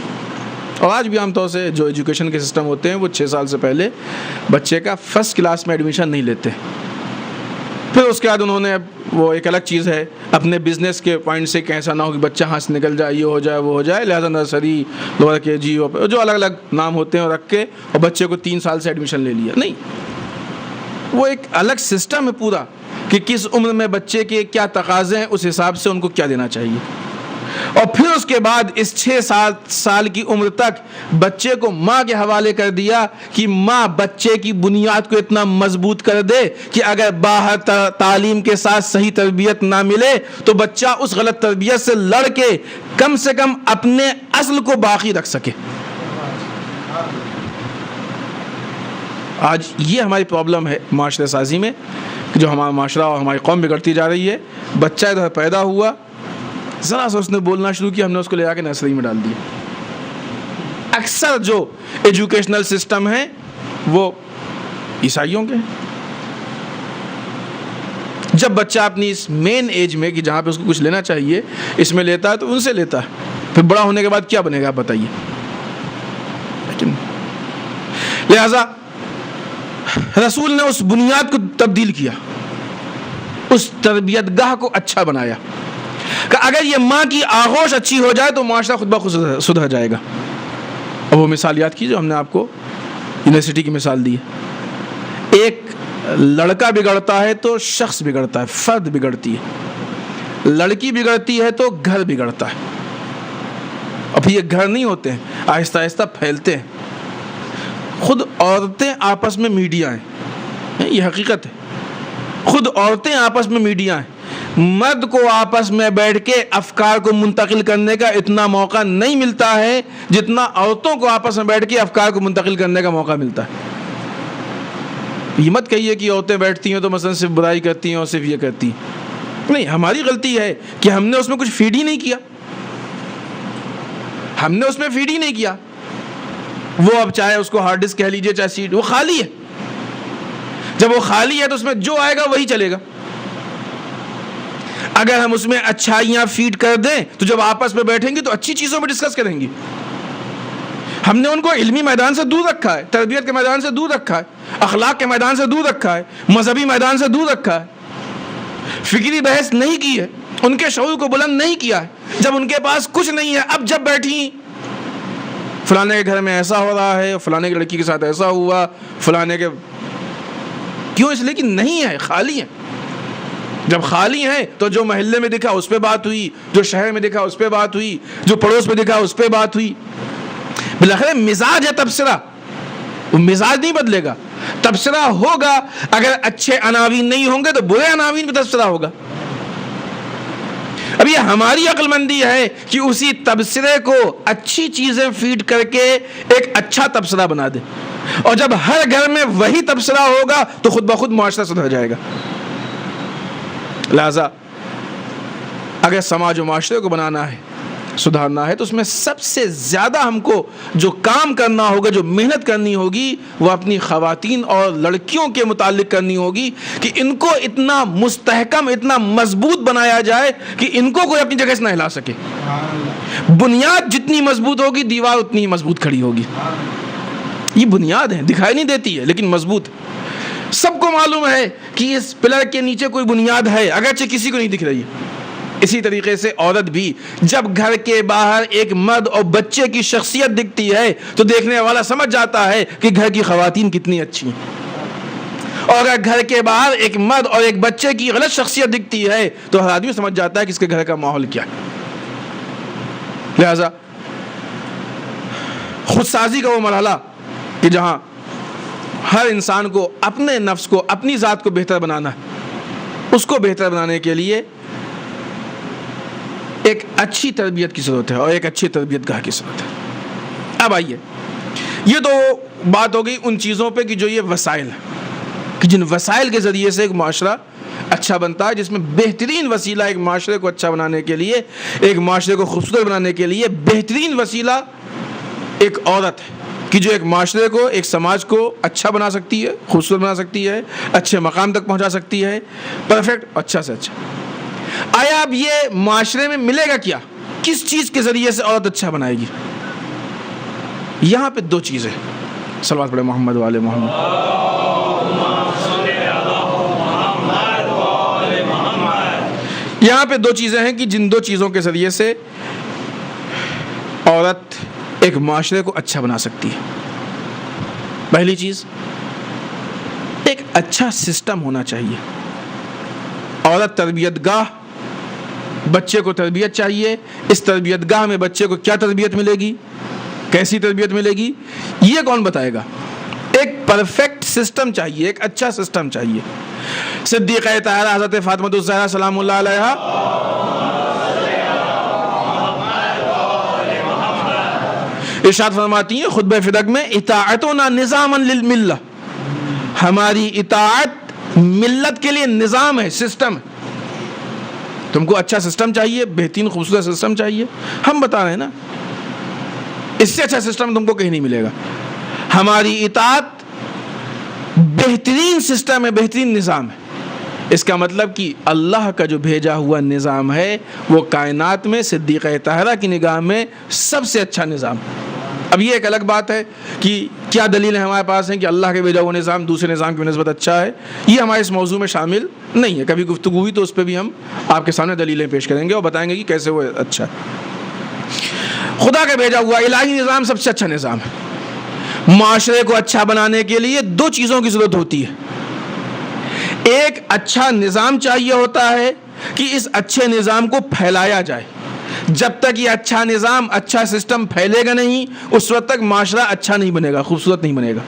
اور آج بھی عام طور سے جو ایجوکیشن کے سسٹم ہوتے ہیں وہ 6 سال سے پہلے بچے کا فرسٹ کلاس میں ایڈمیشن نہیں لیتے۔ پھر اس کے بعد انہوں نے وہ ایک الگ چیز ہے اپنے بزنس کے پوائنٹ سے کہ ایسا نہ ہو کہ بچہ ہاتھ سے نکل جائے، یہ ہو جائے وہ ہو جائے، لہٰذا نرسری لوور کے جی جو الگ الگ نام ہوتے ہیں رکھ کے اور بچے کو 3 سال سے ایڈمیشن لے لیا۔ نہیں، وہ ایک الگ سسٹم ہے پورا کہ کس عمر میں بچے کے کیا تقاضے ہیں، اس حساب سے ان کو کیا دینا چاہیے، اور پھر اس کے بعد اس 6-7 سال کی عمر تک بچے کو ماں کے حوالے کر دیا کہ ماں بچے کی بنیاد کو اتنا مضبوط کر دے کہ اگر باہر تعلیم کے ساتھ صحیح تربیت نہ ملے تو بچہ اس غلط تربیت سے لڑ کے کم سے کم اپنے اصل کو باقی رکھ سکے۔ آج یہ ہماری پرابلم ہے معاشرے سازی میں کہ جو ہمارا معاشرہ اور ہماری قوم بگڑتی جا رہی ہے۔ بچہ ادھر پیدا ہوا، ذرا سا اس نے بولنا شروع کیا، ہم نے اس کو لے جا کے نرسری میں ڈال دیا۔ اکثر جو ایجوکیشنل سسٹم ہیں وہ عیسائیوں کے ہیں۔ جب بچہ اپنی اس مین ایج میں کہ جہاں پہ اس کو کچھ لینا چاہیے اس میں لیتا ہے تو ان سے لیتا ہے، پھر بڑا ہونے کے بعد کیا بنے گا آپ بتائیے۔ لہذا رسول نے اس بنیاد کو تبدیل کیا، اس تربیت گاہ کو اچھا بنایا کہ اگر یہ ماں کی آغوش اچھی ہو جائے تو معاشرہ خود بخود سدھر جائے گا۔ اور وہ مثال یاد کیجیے، ہم نے آپ کو یونیورسٹی کی مثال دی ہے۔ ایک لڑکا بگڑتا ہے تو شخص بگڑتا ہے، فرد بگڑتی ہے، لڑکی بگڑتی ہے تو گھر بگڑتا ہے، اور پھر یہ گھر نہیں ہوتے ہیں، آہستہ آہستہ پھیلتے ہیں۔ خود عورتیں آپس میں میڈیا ہیں، یہ حقیقت ہے، خود عورتیں آپس میں میڈیا ہیں۔ مرد کو آپس میں بیٹھ کے افکار کو منتقل کرنے کا اتنا موقع نہیں ملتا ہے جتنا عورتوں کو آپس میں بیٹھ کے افکار کو منتقل کرنے کا موقع ملتا ہے۔ یہ مت کہیے کہ عورتیں بیٹھتی ہیں تو مثلا صرف برائی کرتی ہیں اور صرف یہ کرتی ہیں، نہیں، ہماری غلطی ہے کہ ہم نے اس میں کچھ فیڈ ہی نہیں کیا، ہم نے اس میں فیڈ ہی نہیں کیا۔ وہ اب چاہے اس کو ہارڈ ڈسک کہہ لیجیے چاہے سیٹ، وہ خالی ہے، جب وہ خالی ہے تو اس میں جو آئے گا وہی چلے گا۔ اگر ہم اس میں اچھائیاں فیڈ کر دیں تو جب آپس میں بیٹھیں گے تو اچھی چیزوں پہ ڈسکس کریں گے۔ ہم نے ان کو علمی میدان سے دور رکھا ہے، تربیت کے میدان سے دور رکھا ہے، اخلاق کے میدان سے دور رکھا ہے، مذہبی میدان سے دور رکھا ہے، فکری بحث نہیں کی ہے، ان کے شعور کو بلند نہیں کیا ہے۔ جب ان کے پاس کچھ نہیں ہے، اب جب بیٹھی فلانے کے گھر میں ایسا ہو رہا ہے، فلانے کی لڑکی کے ساتھ ایسا ہوا، فلانے کے کیوں؟ اس لیے کہ نہیں ہے، خالی ہے۔ جب خالی ہیں تو جو محلے میں دکھا اس پہ بات ہوئی، جو شہر میں دکھا اس پہ بات ہوئی، جو پڑوس میں دکھا اس پہ بات ہوئی۔ بالآخر مزاج ہے تبصرہ، وہ مزاج نہیں بدلے گا. تبصرہ ہوگا، اگر اچھے عناوین نہیں ہوں گے تو برے عناوین پہ تبصرہ ہوگا. اب یہ ہماری عقل مندی ہے کہ اسی تبصرے کو اچھی چیزیں فیڈ کر کے ایک اچھا تبصرہ بنا دے، اور جب ہر گھر میں وہی تبصرہ ہوگا تو خود بخود معاشرہ سدھر جائے گا. لہذا اگر سماج و معاشرے کو بنانا ہے، سدھارنا ہے، تو اس میں سب سے زیادہ ہم کو جو کام کرنا ہوگا، جو محنت کرنی ہوگی، وہ اپنی خواتین اور لڑکیوں کے متعلق کرنی ہوگی کہ ان کو اتنا مستحکم، اتنا مضبوط بنایا جائے کہ ان کو کوئی اپنی جگہ سے نہ ہلا سکے. بنیاد جتنی مضبوط ہوگی، دیوار اتنی ہی مضبوط کھڑی ہوگی. یہ بنیاد ہے، دکھائی نہیں دیتی ہے لیکن مضبوط. سب کو معلوم ہے کہ اس پلر کے نیچے کوئی بنیاد ہے، اگرچہ کسی کو نہیں دکھ رہی ہے. اسی طریقے سے عورت بھی جب گھر کے باہر ایک مرد اور بچے کی شخصیت دکھتی ہے تو دیکھنے والا سمجھ جاتا ہے کہ گھر کی خواتین کتنی اچھی ہیں. اور اگر گھر کے باہر ایک مرد اور ایک بچے کی غلط شخصیت دکھتی ہے تو ہر آدمی سمجھ جاتا ہے کہ اس کے گھر کا ماحول کیا ہے. لہذا خود سازی کا وہ مرحلہ کہ جہاں ہر انسان کو اپنے نفس کو، اپنی ذات کو بہتر بنانا ہے، اس کو بہتر بنانے کے لیے ایک اچھی تربیت کی ضرورت ہے اور ایک اچھی تربیت گاہ کی ضرورت ہے. اب آئیے، یہ تو بات ہو گئی ان چیزوں پہ کہ جو یہ وسائل ہیں، کہ جن وسائل کے ذریعے سے ایک معاشرہ اچھا بنتا ہے، جس میں بہترین وسیلہ ایک معاشرے کو اچھا بنانے کے لیے، ایک معاشرے کو خوبصورت بنانے کے لیے بہترین وسیلہ ایک عورت ہے کہ جو ایک معاشرے کو، ایک سماج کو اچھا بنا سکتی ہے، خوبصورت بنا سکتی ہے، اچھے مقام تک پہنچا سکتی ہے، پرفیکٹ، اچھا سے اچھا. آیا اب یہ معاشرے میں ملے گا کیا؟ کس چیز کے ذریعے سے عورت اچھا بنائے گی؟ یہاں پہ دو چیزیں، صلوات پڑھے محمد والے محمد. یہاں پہ دو چیزیں ہیں کہ جن دو چیزوں کے ذریعے سے عورت ایک معاشرے کو اچھا بنا سکتی ہے. پہلی چیز، ایک اچھا سسٹم ہونا چاہیے. عورت تربیت گاہ، بچے کو تربیت چاہیے. اس تربیت گاہ میں بچے کو کیا تربیت ملے گی، کیسی تربیت ملے گی، یہ کون بتائے گا؟ ایک پرفیکٹ سسٹم چاہیے، ایک اچھا سسٹم چاہیے. صدیقہ طاہرہ حضرت فاطمہ الزہرا سلام اللہ علیہا ارشاد فرماتی ہیں خطبہ فدق میں، اطاعتنا نظاما للملہ، ہماری اطاعت ملت کے لیے نظام ہے، سسٹم ہے. تم کو اچھا سسٹم چاہیے، بہترین خوبصورت سسٹم چاہیے، ہم بتا رہے ہیں نا، اس سے اچھا سسٹم تم کو کہیں نہیں ملے گا. ہماری اطاعت بہترین سسٹم ہے، بہترین نظام ہے. اس کا مطلب کہ اللہ کا جو بھیجا ہوا نظام ہے وہ کائنات میں صدیقہ طاہرہ کی نگاہ میں سب سے اچھا نظام. اب یہ ایک الگ بات ہے کہ کیا دلیلیں ہمارے پاس ہیں کہ اللہ کے بھیجا ہوا نظام دوسرے نظام کی نسبت اچھا ہے، یہ ہمارے اس موضوع میں شامل نہیں ہے. کبھی گفتگو ہوئی تو اس پہ بھی ہم آپ کے سامنے دلیلیں پیش کریں گے اور بتائیں گے کہ کیسے وہ اچھا ہے. خدا کا بھیجا ہوا الہی نظام سب سے اچھا نظام ہے. معاشرے کو اچھا بنانے کے لیے دو چیزوں کی ضرورت ہوتی ہے. ایک اچھا نظام چاہیے ہوتا ہے کہ اس اچھے نظام کو پھیلایا جائے. جب تک یہ اچھا نظام، اچھا سسٹم پھیلے گا نہیں، اس وقت تک معاشرہ اچھا نہیں بنے گا، خوبصورت نہیں بنے گا.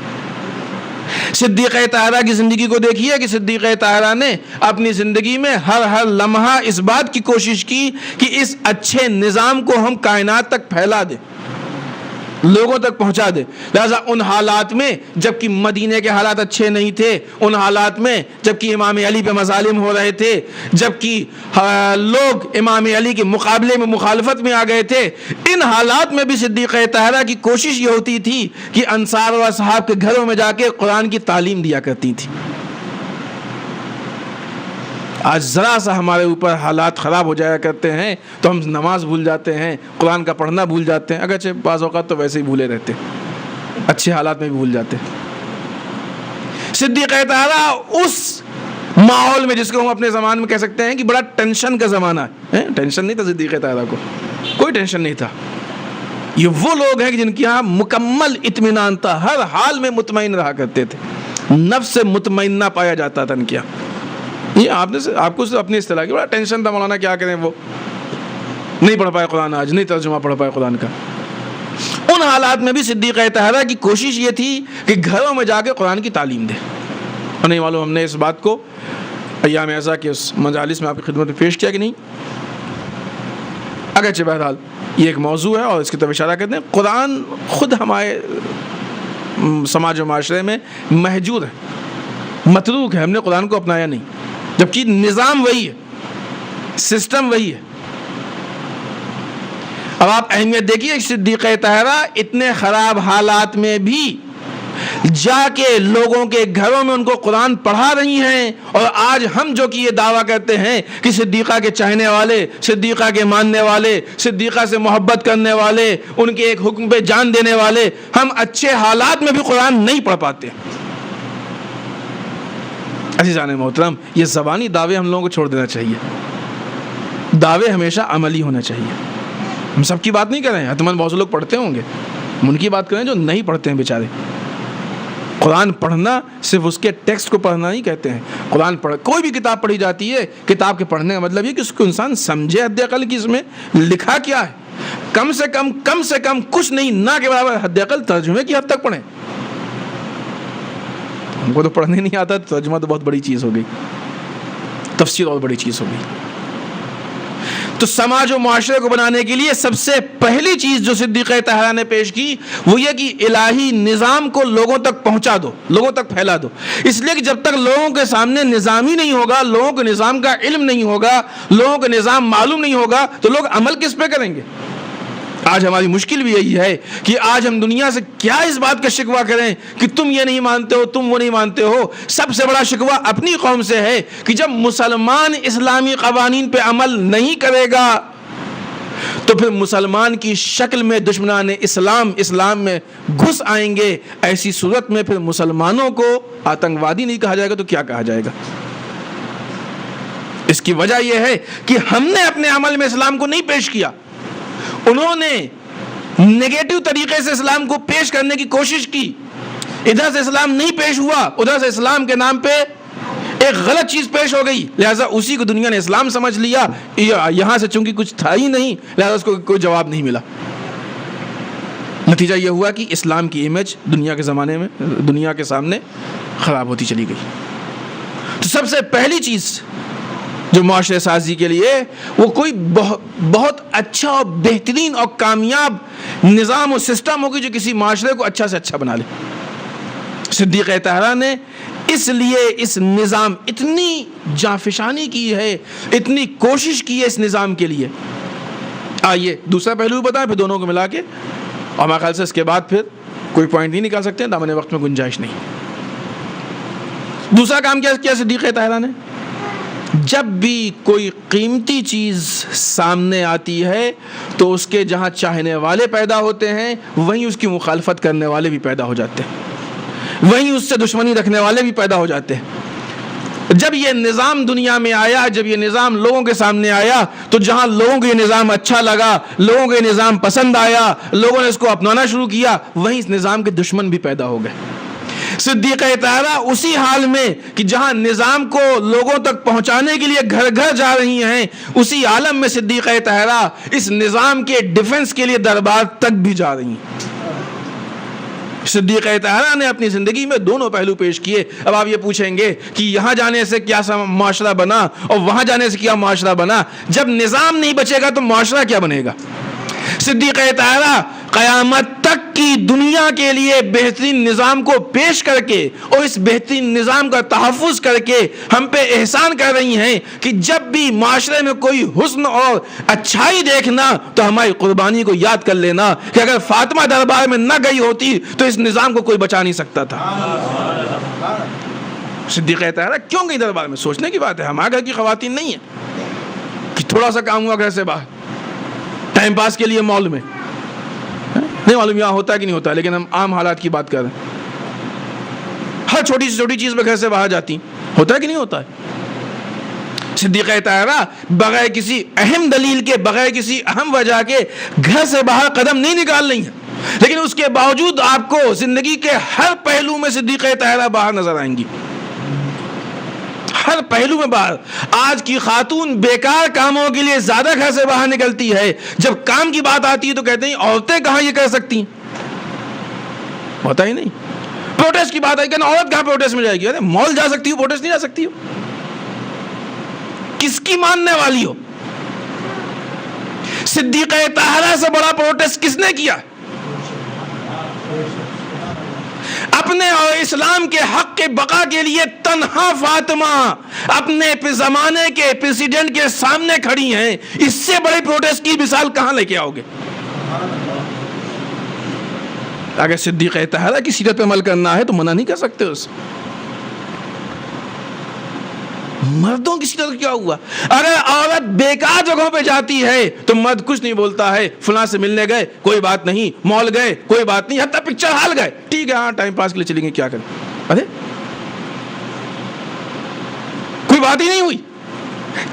صدیقہ طاہرہ کی زندگی کو دیکھیے کہ صدیقہ طاہرہ نے اپنی زندگی میں ہر لمحہ اس بات کی کوشش کی کہ اس اچھے نظام کو ہم کائنات تک پھیلا دیں، لوگوں تک پہنچا دے. لہذا ان حالات میں جبکہ مدینے کے حالات اچھے نہیں تھے، ان حالات میں جبکہ امام علی پہ مظالم ہو رہے تھے، جبکہ لوگ امام علی کے مقابلے میں مخالفت میں آ گئے تھے، ان حالات میں بھی صدیقہ طاہرہ کی کوشش یہ ہوتی تھی کہ انصار و اصحاب کے گھروں میں جا کے قرآن کی تعلیم دیا کرتی تھی. آج ذرا سا ہمارے اوپر حالات خراب ہو جایا کرتے ہیں تو ہم نماز بھول جاتے ہیں، قرآن کا پڑھنا بھول جاتے ہیں. اگرچہ بعض اوقات تو ویسے ہی بھولے رہتے، اچھے حالات میں بھی بھول جاتے. صدیقہ طاہرہ اس ماحول میں، جس کو ہم اپنے زمان میں کہہ سکتے ہیں کہ بڑا ٹینشن کا زمانہ ہے، ٹینشن نہیں تھا صدیقہ طاہرہ کو، کوئی ٹینشن نہیں تھا. یہ وہ لوگ ہیں کہ جن کے یہاں مکمل اطمینان تھا، ہر حال میں مطمئن رہا کرتے تھے، نفس سے مطمئنہ پایا جاتا تھا ان کے یہاں. یہ آپ کو اپنی اصطلاح کی بڑا ٹینشن تھا، مولانا کیا کریں، وہ نہیں پڑھ پائے قرآن، آج نہیں ترجمہ پڑھ پائے قرآن کا. ان حالات حالات میں بھی صدیقہ طاہرہ کی کوشش یہ تھی کہ گھروں میں جا کے قرآن کی تعلیم دے. اور نہیں معلوم ہم نے اس بات کو ایام اعزا کے اس مجالس میں آپ کی خدمت میں پیش کیا کہ نہیں. اگرچہ بہرحال یہ ایک موضوع ہے اور اس کی طرف اشارہ کرتے ہیں. قرآن خود ہمارے سماج و معاشرے میں محجور ہے, متروک ہے, ہم نے قرآن کو اپنایا نہیں, جبکہ نظام وہی ہے, سسٹم وہی ہے. اب آپ اہمیت دیکھیے, صدیقہ طاہرہ اتنے خراب حالات میں بھی جا کے لوگوں کے گھروں میں ان کو قرآن پڑھا رہی ہیں. اور آج ہم جو کہ یہ دعویٰ کرتے ہیں کہ صدیقہ کے چاہنے والے, صدیقہ کے ماننے والے, صدیقہ سے محبت کرنے والے, ان کے ایک حکم پہ جان دینے والے, ہم اچھے حالات میں بھی قرآن نہیں پڑھ پاتے. عزیزان محترم, یہ زبانی دعوے ہم لوگوں کو چھوڑ دینا چاہیے. دعوے ہمیشہ عملی ہونا چاہیے. ہم سب کی بات نہیں کر رہے ہیں, حتماً بہت سے لوگ پڑھتے ہوں گے, ان کی بات کریں جو نہیں پڑھتے ہیں بیچارے. قرآن پڑھنا صرف اس کے ٹیکسٹ کو پڑھنا نہیں کہتے ہیں. قرآن کوئی بھی کتاب پڑھی جاتی ہے, کتاب کے پڑھنے کا مطلب یہ کہ اس کو انسان سمجھے حد اقل کہ اس میں لکھا کیا ہے. کم سے کم کچھ نہیں, نہ کے برابر حد اقل ترجمے کی حد تک پڑھیں. ہم کو تو پڑھنے نہیں آتا, ترجمہ تو بہت بڑی چیز ہو گئی, تفسیر اور بڑی چیز ہو گئی. تو سماج و معاشرے کو بنانے کے لیے سب سے پہلی چیز جو صدیقہ طاہرہ نے پیش کی وہ یہ کہ الہی نظام کو لوگوں تک پہنچا دو, لوگوں تک پھیلا دو. اس لیے کہ جب تک لوگوں کے سامنے نظام ہی نہیں ہوگا, لوگوں کو نظام کا علم نہیں ہوگا, لوگوں کو نظام معلوم نہیں ہوگا, تو لوگ عمل کس پہ کریں گے. آج ہماری مشکل بھی یہی ہے کہ آج ہم دنیا سے کیا اس بات کا شکوہ کریں کہ تم یہ نہیں مانتے ہو, تم وہ نہیں مانتے ہو. سب سے بڑا شکوہ اپنی قوم سے ہے کہ جب مسلمان اسلامی قوانین پہ عمل نہیں کرے گا تو پھر مسلمان کی شکل میں دشمنان اسلام میں گھس آئیں گے. ایسی صورت میں پھر مسلمانوں کو آتنکوادی نہیں کہا جائے گا تو کیا کہا جائے گا. اس کی وجہ یہ ہے کہ ہم نے اپنے عمل میں اسلام کو نہیں پیش کیا. انہوں نے نیگیٹو طریقے سے اسلام کو پیش کرنے کی کوشش کی. ادھر سے اسلام نہیں پیش ہوا, ادھر سے اسلام کے نام پہ ایک غلط چیز پیش ہو گئی, لہٰذا اسی کو دنیا نے اسلام سمجھ لیا. یہاں سے چونکہ کچھ تھا ہی نہیں, لہٰذا اس کو کوئی جواب نہیں ملا. نتیجہ یہ ہوا کہ اسلام کی امیج دنیا کے زمانے میں, دنیا کے سامنے خراب ہوتی چلی گئی. تو سب سے پہلی چیز جو معاشرے سازی کے لیے وہ کوئی بہت اچھا اور بہترین اور کامیاب نظام و سسٹم ہوگی جو کسی معاشرے کو اچھا سے اچھا بنا لے. صدیقہ طاہرہ نے اس لیے اس نظام اتنی جانفشانی کی ہے, اتنی کوشش کی ہے اس نظام کے لیے. آئیے دوسرا پہلو بتائیں, پھر دونوں کو ملا کے, اور میرے خیال سے اس کے بعد پھر کوئی پوائنٹ نہیں نکال سکتے ہیں, دامن وقت میں گنجائش نہیں. دوسرا کام کیا صدیقہ طاہرہ نے, جب بھی کوئی قیمتی چیز سامنے آتی ہے تو اس کے جہاں چاہنے والے پیدا ہوتے ہیں وہیں اس کی مخالفت کرنے والے بھی پیدا ہو جاتے ہیں, وہیں اس سے دشمنی رکھنے والے بھی پیدا ہو جاتے ہیں. جب یہ نظام دنیا میں آیا, جب یہ نظام لوگوں کے سامنے آیا, تو جہاں لوگوں کو یہ نظام اچھا لگا, لوگوں کو یہ نظام پسند آیا, لوگوں نے اس کو اپنانا شروع کیا, وہیں اس نظام کے دشمن بھی پیدا ہو گئے. صدیقہ طاہرہ اسی حال میں کہ جہاں نظام کو لوگوں تک پہنچانے کے لیے گھر گھر جا رہی ہیں, اسی عالم میں صدیقہ طاہرہ اس نظام کے ڈیفنس کے لیے دربار تک بھی جا رہی ہیں. صدیقہ طاہرہ نے اپنی زندگی میں دونوں پہلو پیش کیے. اب آپ یہ پوچھیں گے کہ یہاں جانے سے کیا معاشرہ بنا اور وہاں جانے سے کیا معاشرہ بنا. جب نظام نہیں بچے گا تو معاشرہ کیا بنے گا. صدیقہ طاہرہ قیامت تک کی دنیا کے لیے بہترین نظام کو پیش کر کے اور اس بہترین نظام کا تحفظ کر کے ہم پہ احسان کر رہی ہیں کہ جب بھی معاشرے میں کوئی حسن اور اچھائی دیکھنا تو ہماری قربانی کو یاد کر لینا کہ اگر فاطمہ دربار میں نہ گئی ہوتی تو اس نظام کو کوئی بچا نہیں سکتا تھا. صدیقہ طاہرہ کیوں گئی دربار میں؟ سوچنے کی بات ہے. ہمارے گھر کی خواتین نہیں ہیں کہ تھوڑا سا کام ہوا گھر سے باہر ٹائم پاس کے لیے مال میں, نہیں معلوم یہاں ہوتا ہے کہ نہیں ہوتا ہے, لیکن ہم عام حالات کی بات کر رہے ہیں. ہر چھوٹی سے چھوٹی چیز میں گھر سے باہر جاتی, ہوتا ہے کہ نہیں ہوتا ہے. صدیقہ طاہرہ بغیر کسی اہم دلیل کے, بغیر کسی اہم وجہ کے گھر سے باہر قدم نہیں نکال رہی ہیں, لیکن اس کے باوجود آپ کو زندگی کے ہر پہلو میں صدیقہ طاہرہ باہر نظر آئیں گی, ہر پہلو میں باہر. آج کی خاتون بیکار کاموں کے لیے زیادہ گھر سے باہر نکلتی ہے, جب کام کی بات آتی ہے تو کہتے ہیں عورتیں کہاں یہ کر سکتی ہیں. ہوتا ہی نہیں. پروٹیسٹ کی بات آئی کہ عورت کہاں پروٹیسٹ میں جائے گی؟ ارے مال جا سکتی ہو, پروٹیسٹ نہیں جا سکتی ہو؟ کس کی ماننے والی ہو؟ صدیقہ طاہرہ سے بڑا پروٹیسٹ کس نے کیا؟ اپنے اور اسلام کے حق کے بقا کے لیے تنہا فاطمہ اپنے زمانے کے پریزیڈنٹ کے سامنے کھڑی ہیں. اس سے بڑے پروٹیسٹ کی مثال کہاں لے کے آؤ گے؟ اگر صدیقہ طاہرہ کی سیرت پہ عمل کرنا ہے تو منع نہیں کر سکتے اس. مردوں کی سیرت کیا ہوا؟ اگر عورت بیکار جگہوں پہ جاتی ہے تو مرد کچھ نہیں بولتا ہے. فلاں سے ملنے گئے کوئی بات نہیں, مال گئے کوئی بات نہیں, حتیٰ پکچر ہال گئے ٹھیک ہے ہاں ٹائم پاس کے لیے چلیں گے, کیا کریں. ارے کوئی بات ہی نہیں ہوئی.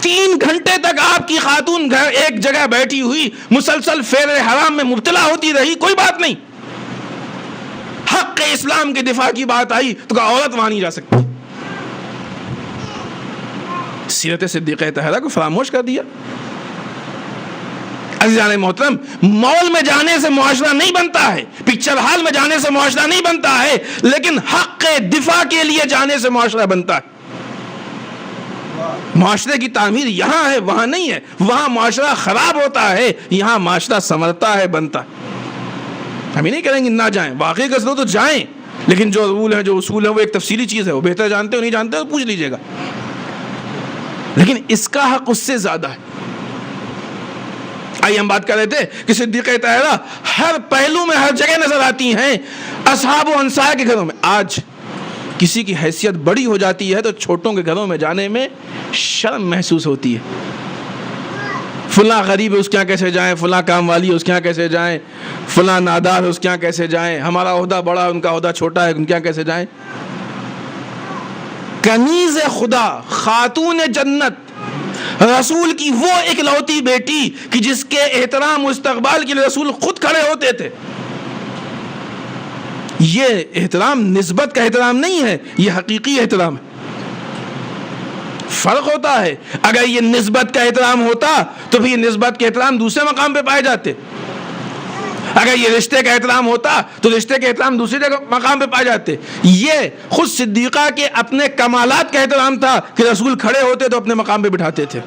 3 گھنٹے تک آپ کی خاتون گھر ایک جگہ بیٹھی ہوئی مسلسل فیر حرام میں مبتلا ہوتی رہی, کوئی بات نہیں. حق اسلام کے دفاع کی بات آئی تو کہا عورت وہاں نہیں جا سکتی. سیرت صدیقہ طاہرہ کو فراموش کر دیا. عزیزان محترم, مال میں جانے سے معاشرہ نہیں بنتا ہے, پکچر ہال میں جانے سے معاشرہ نہیں بنتا ہے, لیکن حق دفاع کے لیے جانے سے معاشرہ بنتا ہے. معاشرے کی تعمیر یہاں ہے, وہاں نہیں ہے. وہاں معاشرہ خراب ہوتا ہے, یہاں معاشرہ سنورتا ہے, بنتا ہے. ہم ہی نہیں کریں گے نہ جائیں, واقعی قصدوں تو جائیں, لیکن جو رول ہے جو اصول ہے وہ ایک تفصیلی چیز ہے, وہ بہتر جانتے ہو نہیں جانتے ہو پوچھ لیجئے گا. لیکن اس کا حق اس سے زیادہ ہے. آئیے ہم بات کر رہے تھے کہ صدیقہ طاہرہ ہر پہلو میں ہر جگہ نظر آتی ہیں اصحاب و انصار کے گھروں میں. آج کسی کی حیثیت بڑی ہو جاتی ہے تو چھوٹوں کے گھروں میں جانے میں شرم محسوس ہوتی ہے. فلاں غریب ہے اس کے یہاں کیسے جائیں, فلاں کام والی ہے اس کے یہاں کیسے جائیں, فلاں نادار ہے اس کے یہاں کیسے جائیں, ہمارا عہدہ بڑا ہے ان کا عہدہ چھوٹا ہے ان کے یہاں کیسے جائیں. کنیز خدا, خاتون جنت, رسول کی وہ اکلوتی بیٹی کہ جس کے احترام و استقبال کے لیے رسول خود کھڑے ہوتے تھے. یہ احترام نسبت کا احترام نہیں ہے, یہ حقیقی احترام ہے. فرق ہوتا ہے. اگر یہ نسبت کا احترام ہوتا تو پھر یہ نسبت کے احترام دوسرے مقام پہ پائے جاتے. اگر یہ رشتے کا احترام ہوتا تو رشتے کے احترام دوسرے مقام پہ پائے جاتے. یہ خود صدیقہ کے اپنے کمالات کا احترام تھا کہ رسول کھڑے ہوتے تو اپنے مقام پہ بٹھاتے تھے.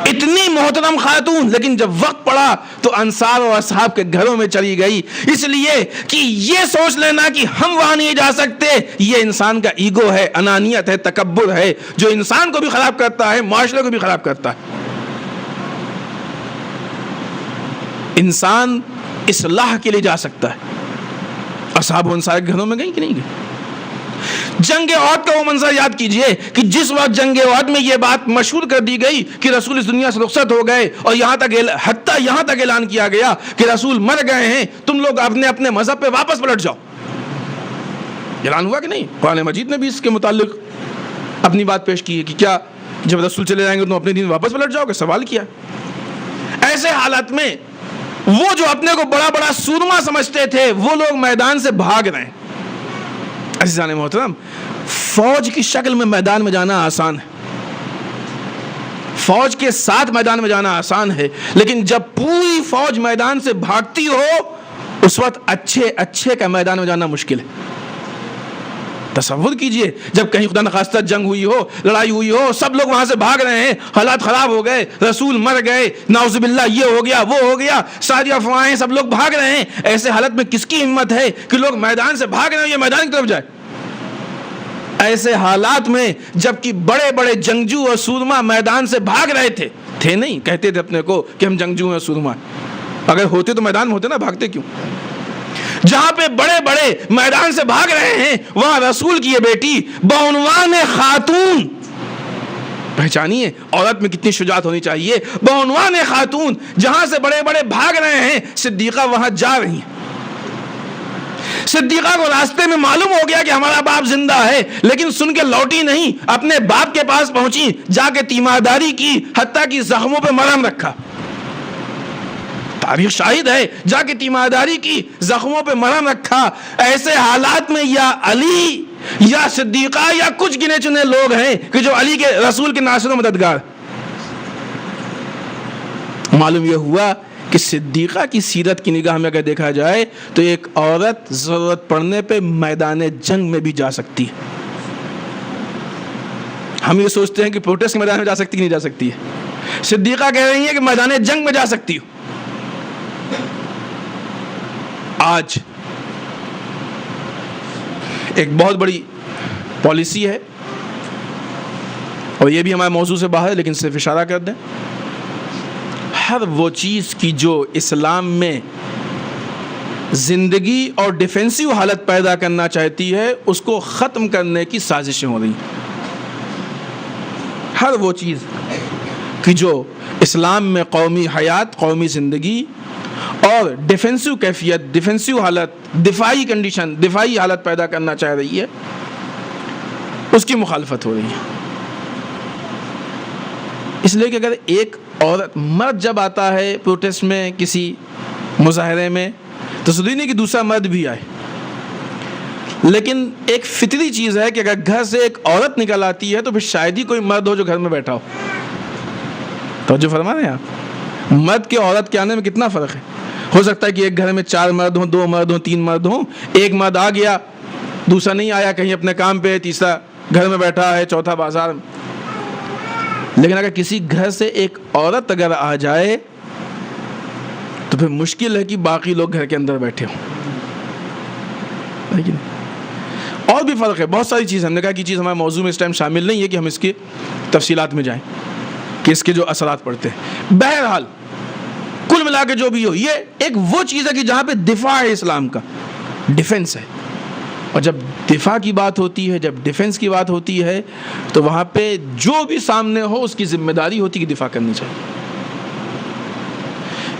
اتنی محترم خاتون, لیکن جب وقت پڑا تو انصار اور اصحاب کے گھروں میں چلی گئی, اس لیے کہ یہ سوچ لینا کہ ہم وہاں نہیں جا سکتے یہ انسان کا ایگو ہے, انانیت ہے, تکبر ہے, جو انسان کو بھی خراب کرتا ہے, معاشرے کو بھی خراب کرتا ہے. انسان اصلاح کے لیے جا سکتا ہے. اصحاب و انصار کے گھروں میں گئی کہ نہیں گئی؟ جنگ احد کا وہ منظر یاد کیجئے کہ جس وقت جنگ احد میں یہ بات مشہور کر دی گئی کہ رسول اس دنیا سے رخصت ہو گئے, اور حتیٰ یہاں تک اعلان کیا گیا کہ رسول مر گئے ہیں, تم لوگ اپنے اپنے مذہب پہ واپس پلٹ جاؤ. اعلان ہوا کہ نہیں؟ قرآن مجید نے بھی اس کے متعلق اپنی بات پیش کی ہے کہ کیا جب رسول چلے جائیں گے تم اپنے دین واپس پلٹ جاؤ گے؟ سوال کیا. ایسے حالت میں وہ جو اپنے کو بڑا بڑا سورما سمجھتے تھے وہ لوگ میدان سے بھاگ رہے ہیں. عزیزان محترم, فوج کی شکل میں میدان میں جانا آسان ہے, فوج کے ساتھ میدان میں جانا آسان ہے, لیکن جب پوری فوج میدان سے بھاگتی ہو اس وقت اچھے کا میدان میں جانا مشکل ہے. تصور کیجئے جب کہیں خدا نخواستہ جنگ ہوئی ہو, لڑائی ہوئی ہو, سب لوگ وہاں سے بھاگ رہے ہیں, حالات خراب ہو گئے, رسول مر گئے, نعوذ باللہ یہ ہو گیا وہ ہو گیا, ساری افواہیں, سب لوگ بھاگ رہے ہیں. ایسے حالت میں کس کی ہمت ہے کہ لوگ میدان سے بھاگ رہے ہیں یہ میدان کی طرف جائے؟ ایسے حالات میں جبکہ بڑے بڑے جنگجو اور سورما میدان سے بھاگ رہے تھے نہیں, کہتے تھے اپنے کو کہ ہم جنگجو ہیں سورما, اگر ہوتے تو میدان میں ہوتے نا, بھاگتے کیوں؟ جہاں پہ بڑے بڑے میدان سے بھاگ رہے ہیں وہاں رسول کی یہ بیٹی بعنوان خاتون, پہچانیے عورت میں کتنی شجاعت ہونی چاہیے, بعنوان خاتون جہاں سے بڑے بڑے بھاگ رہے ہیں صدیقہ وہاں جا رہی ہیں. صدیقہ کو راستے میں معلوم ہو گیا کہ ہمارا باپ زندہ ہے, لیکن سن کے لوٹی نہیں, اپنے باپ کے پاس پہنچی, جا کے تیمارداری کی, حتیٰ کہ زخموں پہ مرہم رکھا. تاریخ شاہد ہے, جا کے تیمارداری کی, زخموں پہ مرہم رکھا. ایسے حالات میں یا علی یا صدیقہ یا کچھ گنے چنے لوگ ہیں کہ جو علی کے رسول کے ناصر و مددگار. معلوم یہ ہوا کہ صدیقہ کی سیرت کی نگاہ میں اگر دیکھا جائے تو ایک عورت ضرورت پڑنے پہ میدان جنگ میں بھی جا سکتی ہے. ہم یہ سوچتے ہیں کہ پروٹیسٹ کے میدان میں جا سکتی کہ نہیں جا سکتی ہے. صدیقہ کہہ رہی ہیں کہ میدان جنگ میں جا سکتی ہوں. آج ایک بہت بڑی پالیسی ہے, اور یہ بھی ہمارے موضوع سے باہر ہے لیکن صرف اشارہ کر دیں, ہر وہ چیز کی جو اسلام میں زندگی اور ڈیفینسو حالت پیدا کرنا چاہتی ہے اس کو ختم کرنے کی سازشیں ہو رہی ہیں. ہر وہ چیز کہ جو اسلام میں قومی حیات, قومی زندگی اور ڈیفینسو کیفیت, ڈیفینسو حالت, دفاعی کنڈیشن, دفاعی حالت پیدا کرنا چاہ رہی ہے, اس کی مخالفت ہو رہی ہے. اس لیے کہ اگر ایک عورت, مرد جب آتا ہے پروٹیسٹ میں, کسی مظاہرے میں, تو ضروری نہیں کہ دوسرا مرد بھی آئے, لیکن ایک فطری چیز ہے کہ اگر گھر سے ایک عورت نکل آتی ہے تو پھر شاید ہی کوئی مرد ہو جو گھر میں بیٹھا ہو. توجہ فرما رہے ہیں آپ؟ مرد کے عورت کے آنے میں کتنا فرق ہے. ہو سکتا ہے کہ ایک گھر میں 4 مرد ہوں, 2 مرد ہوں, 3 مرد ہوں, ایک مرد آ گیا, دوسرا نہیں آیا, کہیں اپنے کام پہ, تیسرا گھر میں بیٹھا ہے, چوتھا بازار میں. لیکن اگر کسی گھر سے ایک عورت اگر آ جائے تو پھر مشکل ہے کہ باقی لوگ گھر کے اندر بیٹھے ہوں. لیکن اور بھی فرق ہے, بہت ساری چیز. ہم نے کہا کہ چیز ہمارے موضوع میں اس ٹائم شامل نہیں ہے کہ ہم اس کی تفصیلات میں جائیں کہ اس کے جو اثرات پڑتے ہیں. بہرحال کل ملا کے جو بھی ہو, یہ ایک وہ چیز ہے کہ جہاں پہ دفاع ہے, اسلام کا ڈیفنس ہے. اور جب دفاع کی بات ہوتی ہے, جب ڈیفنس کی بات ہوتی ہے, تو وہاں پہ جو بھی سامنے ہو اس کی ذمہ داری ہوتی ہے کہ دفاع کرنی چاہیے.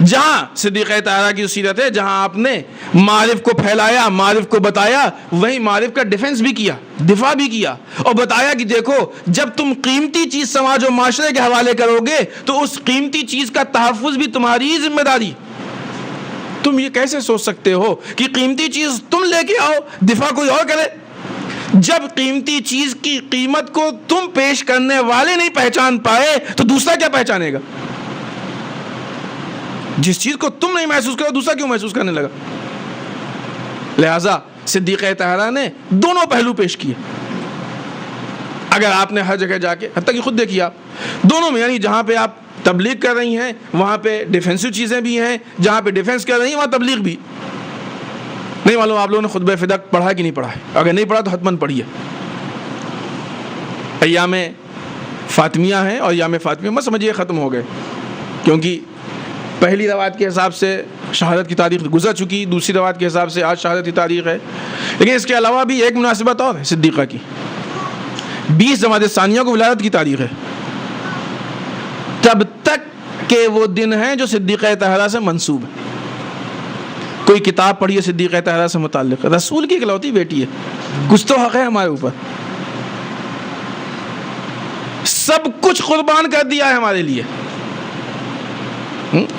جہاں صدیقہ طاہرہ کی سیرت ہے, جہاں آپ نے معارف کو پھیلایا, معارف کو بتایا, وہیں معارف کا ڈیفنس بھی کیا, دفاع بھی کیا, اور بتایا کہ دیکھو جب تم قیمتی چیز سماج و معاشرے کے حوالے کرو گے تو اس قیمتی چیز کا تحفظ بھی تمہاری ذمہ داری. تم یہ کیسے سوچ سکتے ہو کہ قیمتی چیز تم لے کے آؤ, دفاع کوئی اور کرے؟ جب قیمتی چیز کی قیمت کو تم پیش کرنے والے نہیں پہچان پائے تو دوسرا کیا پہچانے گا؟ جس چیز کو تم نہیں محسوس کرو دوسرا کیوں محسوس کرنے لگا؟ لہذا صدیقہ طاہرہ نے دونوں پہلو پیش کیے. اگر آپ نے ہر جگہ جا کے, حتیٰ کہ خود دیکھیے آپ دونوں میں, یعنی جہاں پہ آپ تبلیغ کر رہی ہیں وہاں پہ ڈیفینسو چیزیں بھی ہیں, جہاں پہ ڈیفینس کر رہی ہیں وہاں تبلیغ بھی. نہیں معلوم آپ لوگوں نے خطبہ فدق پڑھا کہ نہیں پڑھا ہے, اگر نہیں پڑھا تو حتماً پڑھیے. ایام فاطمیہ ہیں اور ایام فاطمیہ مت سمجھیے ختم ہو گئے, کیونکہ پہلی روایت کے حساب سے شہادت کی تاریخ گزر چکی, دوسری روایت کے حساب سے آج شہادت کی تاریخ ہے. لیکن اس کے علاوہ بھی ایک مناسبت اور ہے صدیقہ کی, 20 جمادی ثانیہ کو ولادت کی تاریخ ہے. تب تک کہ وہ دن ہیں جو صدیقہ طاہرہ سے منسوب ہے. کوئی کتاب پڑھیے صدیقہ طاہرہ سے متعلق, رسول کی اکلوتی بیٹی ہے, کچھ تو حق ہے ہمارے اوپر. سب کچھ قربان کر دیا ہے ہمارے لیے,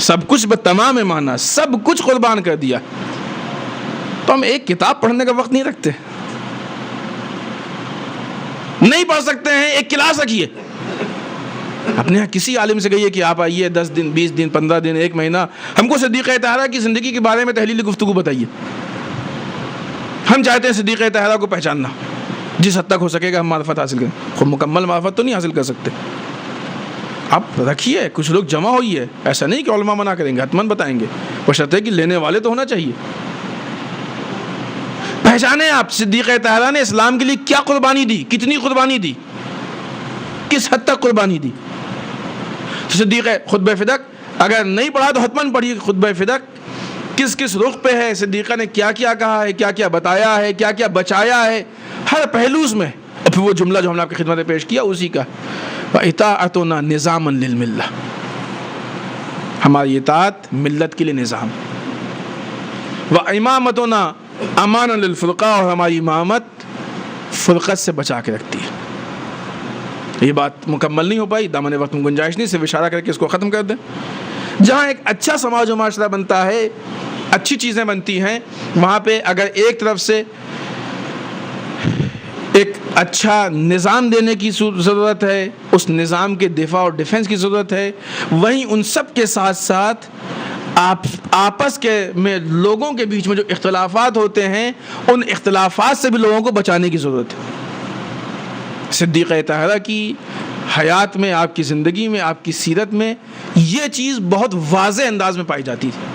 سب کچھ بتمام معنی سب کچھ قربان کر دیا, تو ہم ایک کتاب پڑھنے کا وقت نہیں رکھتے, نہیں پڑھ سکتے ہیں. ایک کلاس رکھیے, اپنے یہاں کسی عالم سے کہیے کہ آپ آئیے 10 دن 20 دن 15 دن 1 مہینہ ہم کو صدیقہ طاہرہ کی زندگی کے بارے میں تحلیلی گفتگو بتائیے. ہم چاہتے ہیں صدیقہ طاہرہ کو پہچاننا, جس حد تک ہو سکے گا ہم معرفت حاصل کریں. خود مکمل معرفت تو نہیں حاصل کر سکتے, آپ رکھیے, کچھ لوگ جمع ہوئیے, ایسا نہیں کہ علماء منع کریں گے, حتماً بتائیں گے, بشرط ہے کہ لینے والے تو ہونا چاہیے. پہچانے آپ صدیقہ طاہرہ نے اسلام کے لیے کیا قربانی دی, کتنی قربانی دی, کس حد تک قربانی دی. صدیقہ خطبہ فدق اگر نہیں پڑھا تو حتماً پڑھیے. خطبہ فدق کس کس رخ پہ ہے, صدیقہ نے کیا کیا کہا ہے, کیا کیا بتایا ہے, کیا کیا بچایا ہے, ہر پہلوز میں. اور پھر وہ جملہ جو ہم نے آپ کی خدمت میں پیش کیا اسی کا, وَإِطَاعَتُنَا نِظَامًا لِلْمِلَّةِ, ہماری اطاعت ملت کے لیے نظام. وَإِمَامَتُنَا أَمَانًا لِلْفُرْقَةِ, اور ہماری امامت فرقت سے بچا کے رکھتی ہے. یہ بات مکمل نہیں ہو پائی, دامن وقت میں گنجائش نہیں, صرف اشارہ کر کے اس کو ختم کر دیں. جہاں ایک اچھا سماج و معاشرہ بنتا ہے, اچھی چیزیں بنتی ہیں, وہاں پہ اگر ایک طرف سے ایک اچھا نظام دینے کی ضرورت ہے, اس نظام کے دفاع اور ڈیفنس کی ضرورت ہے, وہیں ان سب کے ساتھ ساتھ آپس کے میں لوگوں کے بیچ میں جو اختلافات ہوتے ہیں ان اختلافات سے بھی لوگوں کو بچانے کی ضرورت ہے۔ صدیقہ طاہرہ کی حیات میں، آپ کی زندگی میں، آپ کی سیرت میں یہ چیز بہت واضح انداز میں پائی جاتی تھی۔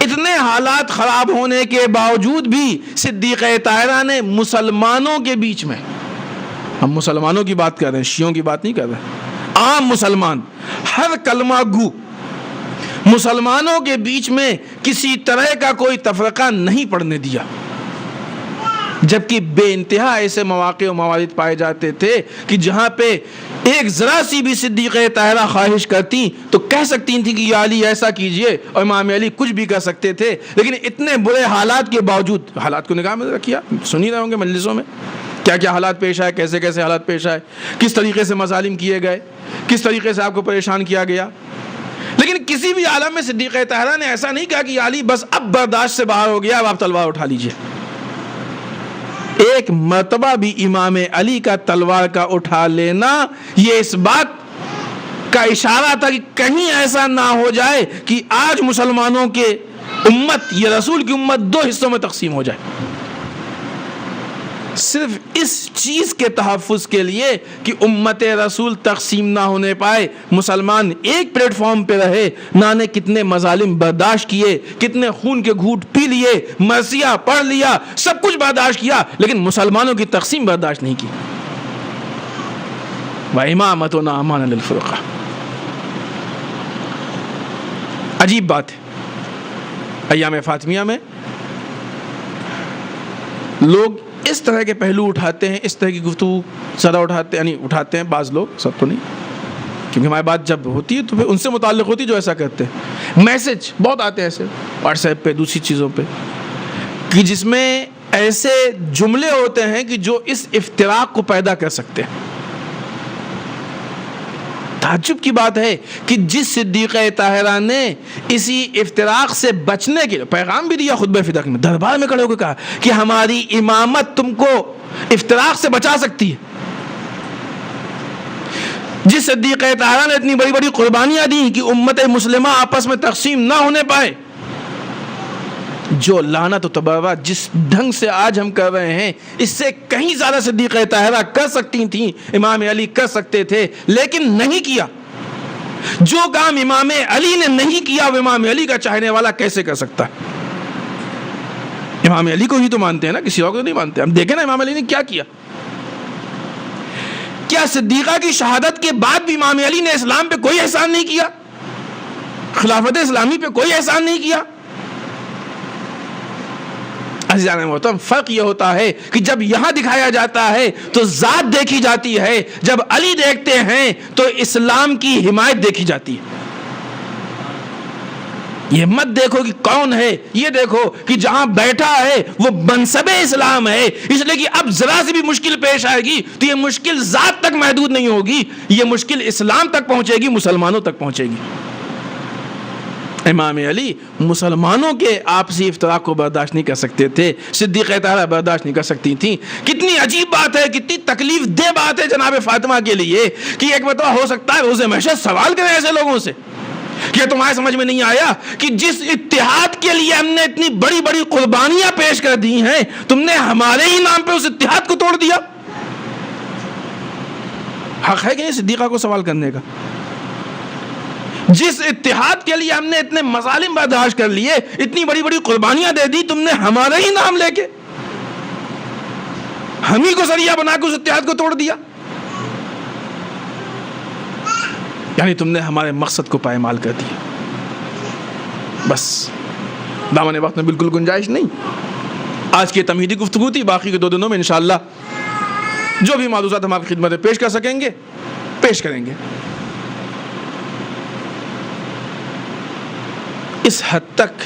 اتنے حالات خراب ہونے کے باوجود بھی صدیقہ طاہرہ نے مسلمانوں کے بیچ میں، ہم مسلمانوں کی بات کر رہے ہیں، شیعوں کی بات نہیں کر رہے، عام مسلمان، ہر کلمہ گو مسلمانوں کے بیچ میں کسی طرح کا کوئی تفرقہ نہیں پڑنے دیا، جبکہ بے انتہا ایسے مواقع و موارد پائے جاتے تھے کہ جہاں پہ ایک ذرا سی بھی صدیقہ طاہرہ خواہش کرتی تو کہہ سکتی تھی کہ یا علی ایسا کیجئے، اور امام علی کچھ بھی کر سکتے تھے، لیکن اتنے برے حالات کے باوجود، حالات کو نگاہ میں رکھیا، سن ہی رہے ہوں گے مجلسوں میں کیا کیا حالات پیش آئے، کیسے کیسے حالات پیش آئے، کس طریقے سے مظالم کیے گئے، کس طریقے سے آپ کو پریشان کیا گیا، لیکن کسی بھی عالم میں صدیقہ طاہرہ نے ایسا نہیں کہا کہ یا علی بس اب برداشت سے باہر ہو گیا، اب آپ تلوار اٹھا لیجئے۔ ایک مرتبہ بھی امام علی کا تلوار کا اٹھا لینا یہ اس بات کا اشارہ تھا کہ کہیں ایسا نہ ہو جائے کہ آج مسلمانوں کے امت، یہ رسول کی امت دو حصوں میں تقسیم ہو جائے۔ صرف اس چیز کے تحفظ کے لیے کہ امت رسول تقسیم نہ ہونے پائے، مسلمان ایک پلیٹ فارم پہ رہے، نہ نے کتنے مظالم برداشت کیے، کتنے خون کے گھونٹ پی لیے، مرثیہ پڑھ لیا، سب کچھ برداشت کیا، لیکن مسلمانوں کی تقسیم برداشت نہیں کی۔ وَإِمَامَتُنَا أَمَانًا لِلْفُرْقَةِ۔ عجیب بات ہے، ایام فاطمیہ میں لوگ اس طرح کے پہلو اٹھاتے ہیں، اس طرح کی گفتگو زیادہ اٹھاتے ہیں بعض لوگ، سب تو نہیں، کیونکہ ہماری بات جب ہوتی ہے تو پھر ان سے متعلق ہوتی ہے جو ایسا کرتے ہیں۔ میسج بہت آتے ہیں ایسے واٹس ایپ پہ، دوسری چیزوں پہ، کہ جس میں ایسے جملے ہوتے ہیں کہ جو اس افتراق کو پیدا کر سکتے ہیں۔ تعجب کی بات ہے کہ جس صدیقہ طاہرہ نے اسی افتراق سے بچنے کے لیے پیغام بھی دیا، خطبہ فداء میں دربار میں کھڑے ہو کے کہا کہ ہماری امامت تم کو افتراق سے بچا سکتی ہے۔ جس صدیقہ طاہرہ نے اتنی بڑی بڑی قربانیاں دی کہ امت مسلمہ آپس میں تقسیم نہ ہونے پائے، جو لعنت و تبرہ جس ڈھنگ سے آج ہم کر رہے ہیں، اس سے کہیں زیادہ صدیقہ طاہرہ کر سکتی تھیں، امام علی کر سکتے تھے، لیکن نہیں کیا۔ جو کام امام علی نے نہیں کیا وہ امام علی کا چاہنے والا کیسے کر سکتا ہے؟ امام علی کو ہی تو مانتے ہیں نا، کسی اور کو نہیں مانتے۔ ہم دیکھیں نا امام علی نے کیا کیا۔ کیا صدیقہ کی شہادت کے بعد بھی امام علی نے اسلام پہ کوئی احسان نہیں کیا؟ خلافت اسلامی پہ کوئی احسان نہیں کیا؟ عزیزان محترم، فرق یہ ہوتا ہے کہ جب یہاں دکھایا جاتا ہے تو ذات دیکھی جاتی ہے، جب علی دیکھتے ہیں تو اسلام کی حمایت دیکھی جاتی ہے۔ یہ مت دیکھو کہ کون ہے، یہ دیکھو کہ جہاں بیٹھا ہے وہ منصب اسلام ہے، اس لیے کہ اب ذرا سی بھی مشکل پیش آئے گی تو یہ مشکل ذات تک محدود نہیں ہوگی، یہ مشکل اسلام تک پہنچے گی، مسلمانوں تک پہنچے گی۔ امام علی مسلمانوں کے آپسی افتراق کو برداشت نہیں کر سکتے تھے، صدیقہ طاہرہ برداشت نہیں کر سکتی تھیں۔ کتنی عجیب بات ہے، کتنی تکلیف دہ بات ہے جناب فاطمہ کے لیے کہ ایک مرتبہ ہو سکتا ہے روز محشر سوال کریں ایسے لوگوں سے کہ تمہارے سمجھ میں نہیں آیا کہ جس اتحاد کے لیے ہم نے اتنی بڑی بڑی قربانیاں پیش کر دی ہیں، تم نے ہمارے ہی نام پہ اس اتحاد کو توڑ دیا۔ حق ہے کہ نہیں صدیقہ کو سوال کرنے کا؟ جس اتحاد کے لیے ہم نے اتنے مظالم برداشت کر لیے، اتنی بڑی بڑی قربانیاں دے دی، تم نے ہمارے ہی نام لے کے ہم ہی کو ذریعہ بنا کے اس اتحاد کو توڑ دیا۔ یعنی تم نے ہمارے مقصد کو پائمال کر دیا۔ بس دامن وقت میں بالکل گنجائش نہیں۔ آج کی تمہیدی گفتگو تھی، باقی کے 2 دنوں میں انشاءاللہ جو بھی معلومات ہم آپ کی خدمت میں پیش کر سکیں گے پیش کریں گے۔ اس حد تک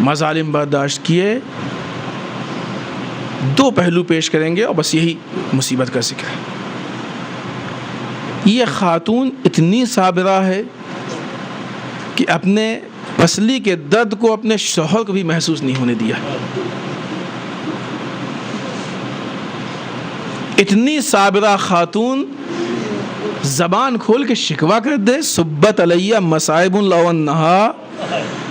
مظالم برداشت کیے، 2 پہلو پیش کریں گے اور بس یہی مصیبت کا ذکر ہے۔ یہ خاتون اتنی صابرہ ہے کہ اپنے پسلی کے درد کو اپنے شوہر کو بھی محسوس نہیں ہونے دیا۔ اتنی صابرہ خاتون زبان کھول کے شکوہ کر دے، سبت علیہ مصائب لو انہا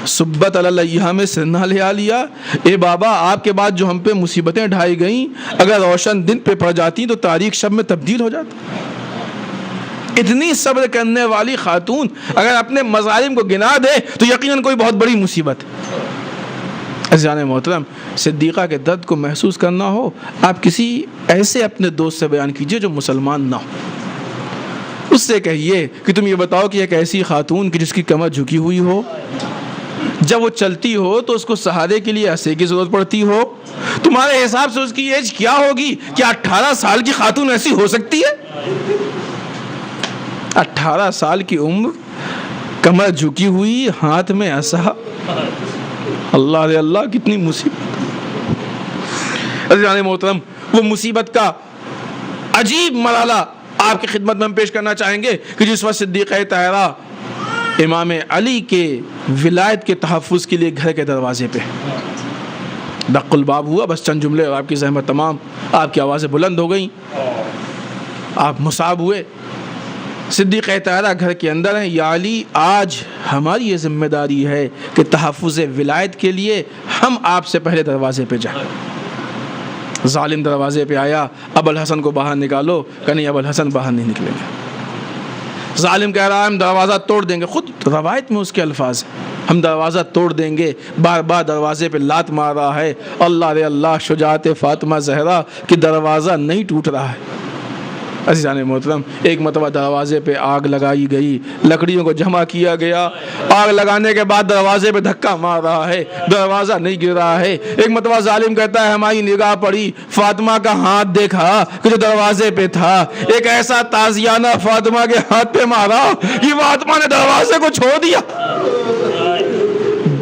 سبت علیہ میں سے نہ لے لیا، اے بابا آپ کے بعد جو ہم پہ مصیبتیں ڈھائی گئیں اگر روشن دن پہ پڑ جاتی تو تاریخ شب میں تبدیل ہو جاتا۔ اتنی صبر کرنے والی خاتون اگر اپنے مظالم کو گنا دے تو یقیناً کوئی بہت بڑی مصیبت ہے۔ عزیزان محترم، صدیقہ کے درد کو محسوس کرنا ہو، آپ کسی ایسے اپنے دوست سے بیان کیجئے جو مسلمان نہ ہو، اس سے کہیے کہ تم یہ بتاؤ کہ ایک ایسی خاتون کی جس کی کمر جھکی ہوئی ہو، جب وہ چلتی ہو تو اس کو سہارے کے لیے عصا کی ضرورت پڑتی ہو، تمہارے حساب سے اس کی ایج کیا ہوگی؟ کیا 18 سال کی خاتون ایسی ہو سکتی ہے؟ 18 سال کی عمر، کمر جھکی ہوئی، ہاتھ میں عصا، اللہ رے اللہ کتنی مصیبت۔ عزیزان محترم، وہ مصیبت کا عجیب مرحلہ آپ کی خدمت میں ہم پیش کرنا چاہیں گے کہ جس وقت صدیقہ طاہرہ امام علی کے ولایت کے تحفظ کے لیے گھر کے دروازے پہ دق الباب ہوا، بس چند جملے اور آپ کی زحمت تمام، آپ کی آوازیں بلند ہو گئیں، آپ مصاب ہوئے۔ صدیقہ طاہرہ گھر کے اندر ہیں، یا علی آج ہماری یہ ذمہ داری ہے کہ تحفظ ولایت کے لیے ہم آپ سے پہلے دروازے پہ جائیں۔ ظالم دروازے پہ آیا، ابو الحسن کو باہر نکالو، کہ نہیں ابو الحسن باہر نہیں نکلیں گے۔ ظالم کہہ رہا ہے ہم دروازہ توڑ دیں گے، خود روایت میں اس کے الفاظ ہیں، ہم دروازہ توڑ دیں گے، بار بار دروازے پہ لات مار رہا ہے۔ اللہ رے اللہ، شجاعت فاطمہ زہرا کہ دروازہ نہیں ٹوٹ رہا ہے۔ عزیزان محترم، ایک مرتبہ دروازے پہ آگ لگائی گئی، لکڑیوں کو جمع کیا گیا، آگ لگانے کے بعد دروازے پہ دھکا مار رہا ہے، دروازہ نہیں گر رہا ہے۔ ایک مرتبہ ظالم کہتا ہے ہماری نگاہ پڑی، فاطمہ کا ہاتھ دیکھا کہ جو دروازے پہ تھا، ایک ایسا تازیانہ فاطمہ کے ہاتھ پہ مارا کہ فاطمہ نے دروازے کو چھوڑ دیا،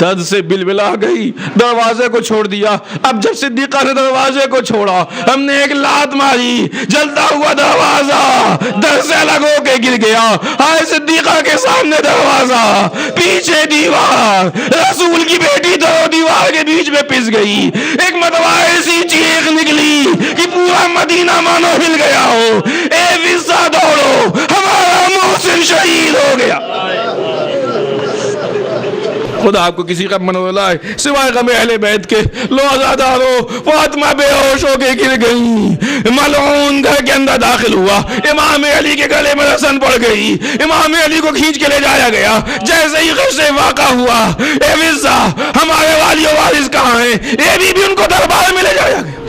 درد سے بلبلا گئی، دروازے کو چھوڑ دیا۔ اب جب صدیقہ نے دروازے کو چھوڑا، ہم نے ایک لات ماری، جلتا ہوا دروازہ درد سے الگ ہو کے گر گیا۔ ہائے صدیقہ کے سامنے دروازہ، پیچھے دیوار، رسول کی بیٹی دو دیوار کے بیچ میں پس گئی۔ ایک مرتبہ ایسی چیخ نکلی کہ پورا مدینہ مانو ہل گیا ہو، اے وزا دوڑو، ہمارا محسن شہید ہو گیا۔ خدا آپ کو کسی غم نہ لائے سوائے غم اہل بیت کے۔ لو آزادارو، فاطمہ بے ہوش ہو کے گر گئی، ملعون گھر کے اندر داخل ہوا، امام علی کے گلے میں رسن پڑ گئی، امام علی کو کھینچ کے لے جایا گیا۔ جیسے ہی غش سے واقع ہوا، اے وزا ہمارے والی و وارث کہاں ہیں؟ اے بی بی ان کو دربار میں لے جایا گیا،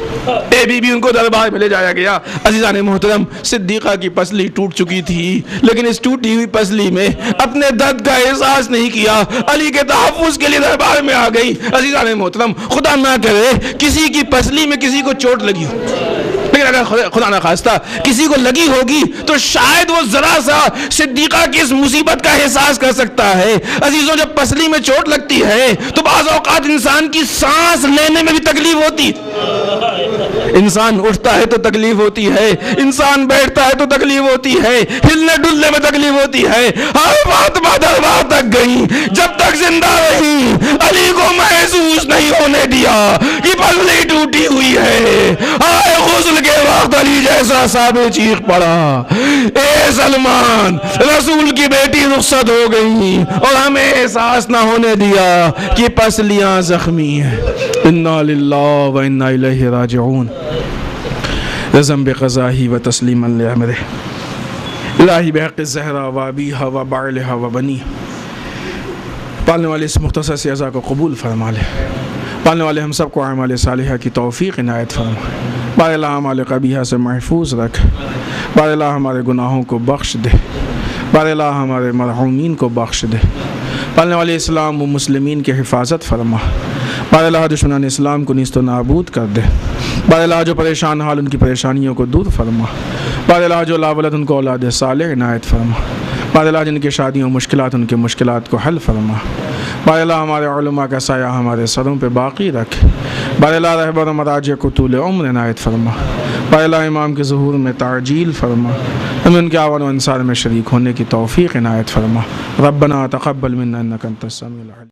اے بی بی ان کو دربار میں لے جایا گیا۔ عزیزان محترم، صدیقہ کی پسلی ٹوٹ چکی تھی، لیکن اس ٹوٹی ہوئی پسلی میں اپنے درد کا احساس نہیں کیا، علی کے تحفظ کے لیے دربار میں آ گئی۔ عزیزان محترم، خدا نہ کرے کسی کی پسلی میں کسی کو چوٹ لگی ہو، لیکن اگر خدا نہ خواستہ کسی کو لگی ہوگی تو شاید وہ ذرا سا صدیقہ کی اس مصیبت کا احساس کر سکتا ہے۔ عزیزوں، جب پسلی میں چوٹ لگتی ہے تو بعض اوقات انسان کی سانس لینے میں بھی تکلیف ہوتی، انسان اٹھتا ہے تو تکلیف ہوتی ہے، انسان بیٹھتا ہے تو تکلیف ہوتی ہے، ہلنے ڈلنے میں تکلیف ہوتی ہے۔ ہائے فاطمہ دربار تک گئی، جب تک زندہ رہی علی کو محسوس نہیں ہونے دیا کہ پسلی ٹوٹی ہوئی ہے۔ ہائے غسل کے وقت علی جیسا صحابی چیخ پڑا، اے سلمان، رسول کی بیٹی رخصت ہو گئی اور ہمیں احساس نہ ہونے دیا کہ پسلیاں زخمی ہیں۔ انا للہ و انا الیہ راجعون، رضا بقضائہ و تسلیما لامرہ۔ الہی بحق الزہرا و ابیہا و بعلہا و بنیہا، پالنے والے اس مختصر سے عزا کو قبول فرما لے، پالنے والے ہم سب کو اعمال صالحہ کی توفیق عنایت فرما، بار اللہ اعمال قبیحہ سے محفوظ رکھ، بار اللہ ہمارے گناہوں کو بخش دے، بار اللہ ہمارے مرحومین کو بخش دے، پالنے والے اسلام و مسلمین کی حفاظت فرما، بار اللہ دشمنان اسلام کو نیست و نابود کر دے، بار اللہ جو پریشان حال ان کی پریشانیوں کو دور فرما، بار اللہ جو لا ولد ان کو اولاد صالح عنایت فرما، بار اللہ جن کی شادیوں مشکلات ان کے مشکلات کو حل فرما، بار اللہ ہمارے علماء کا سایہ ہمارے سروں پہ باقی رکھ، بار اللہ رہبر و مراجع کو طول عمر عنایت فرما، بار اللہ امام کے ظہور میں تعجیل فرما، ہمیں ان کے آوان و انصار میں شریک ہونے کی توفیق عنایت فرما۔ ربنا تقبل منا انک انت السمیع العلیم۔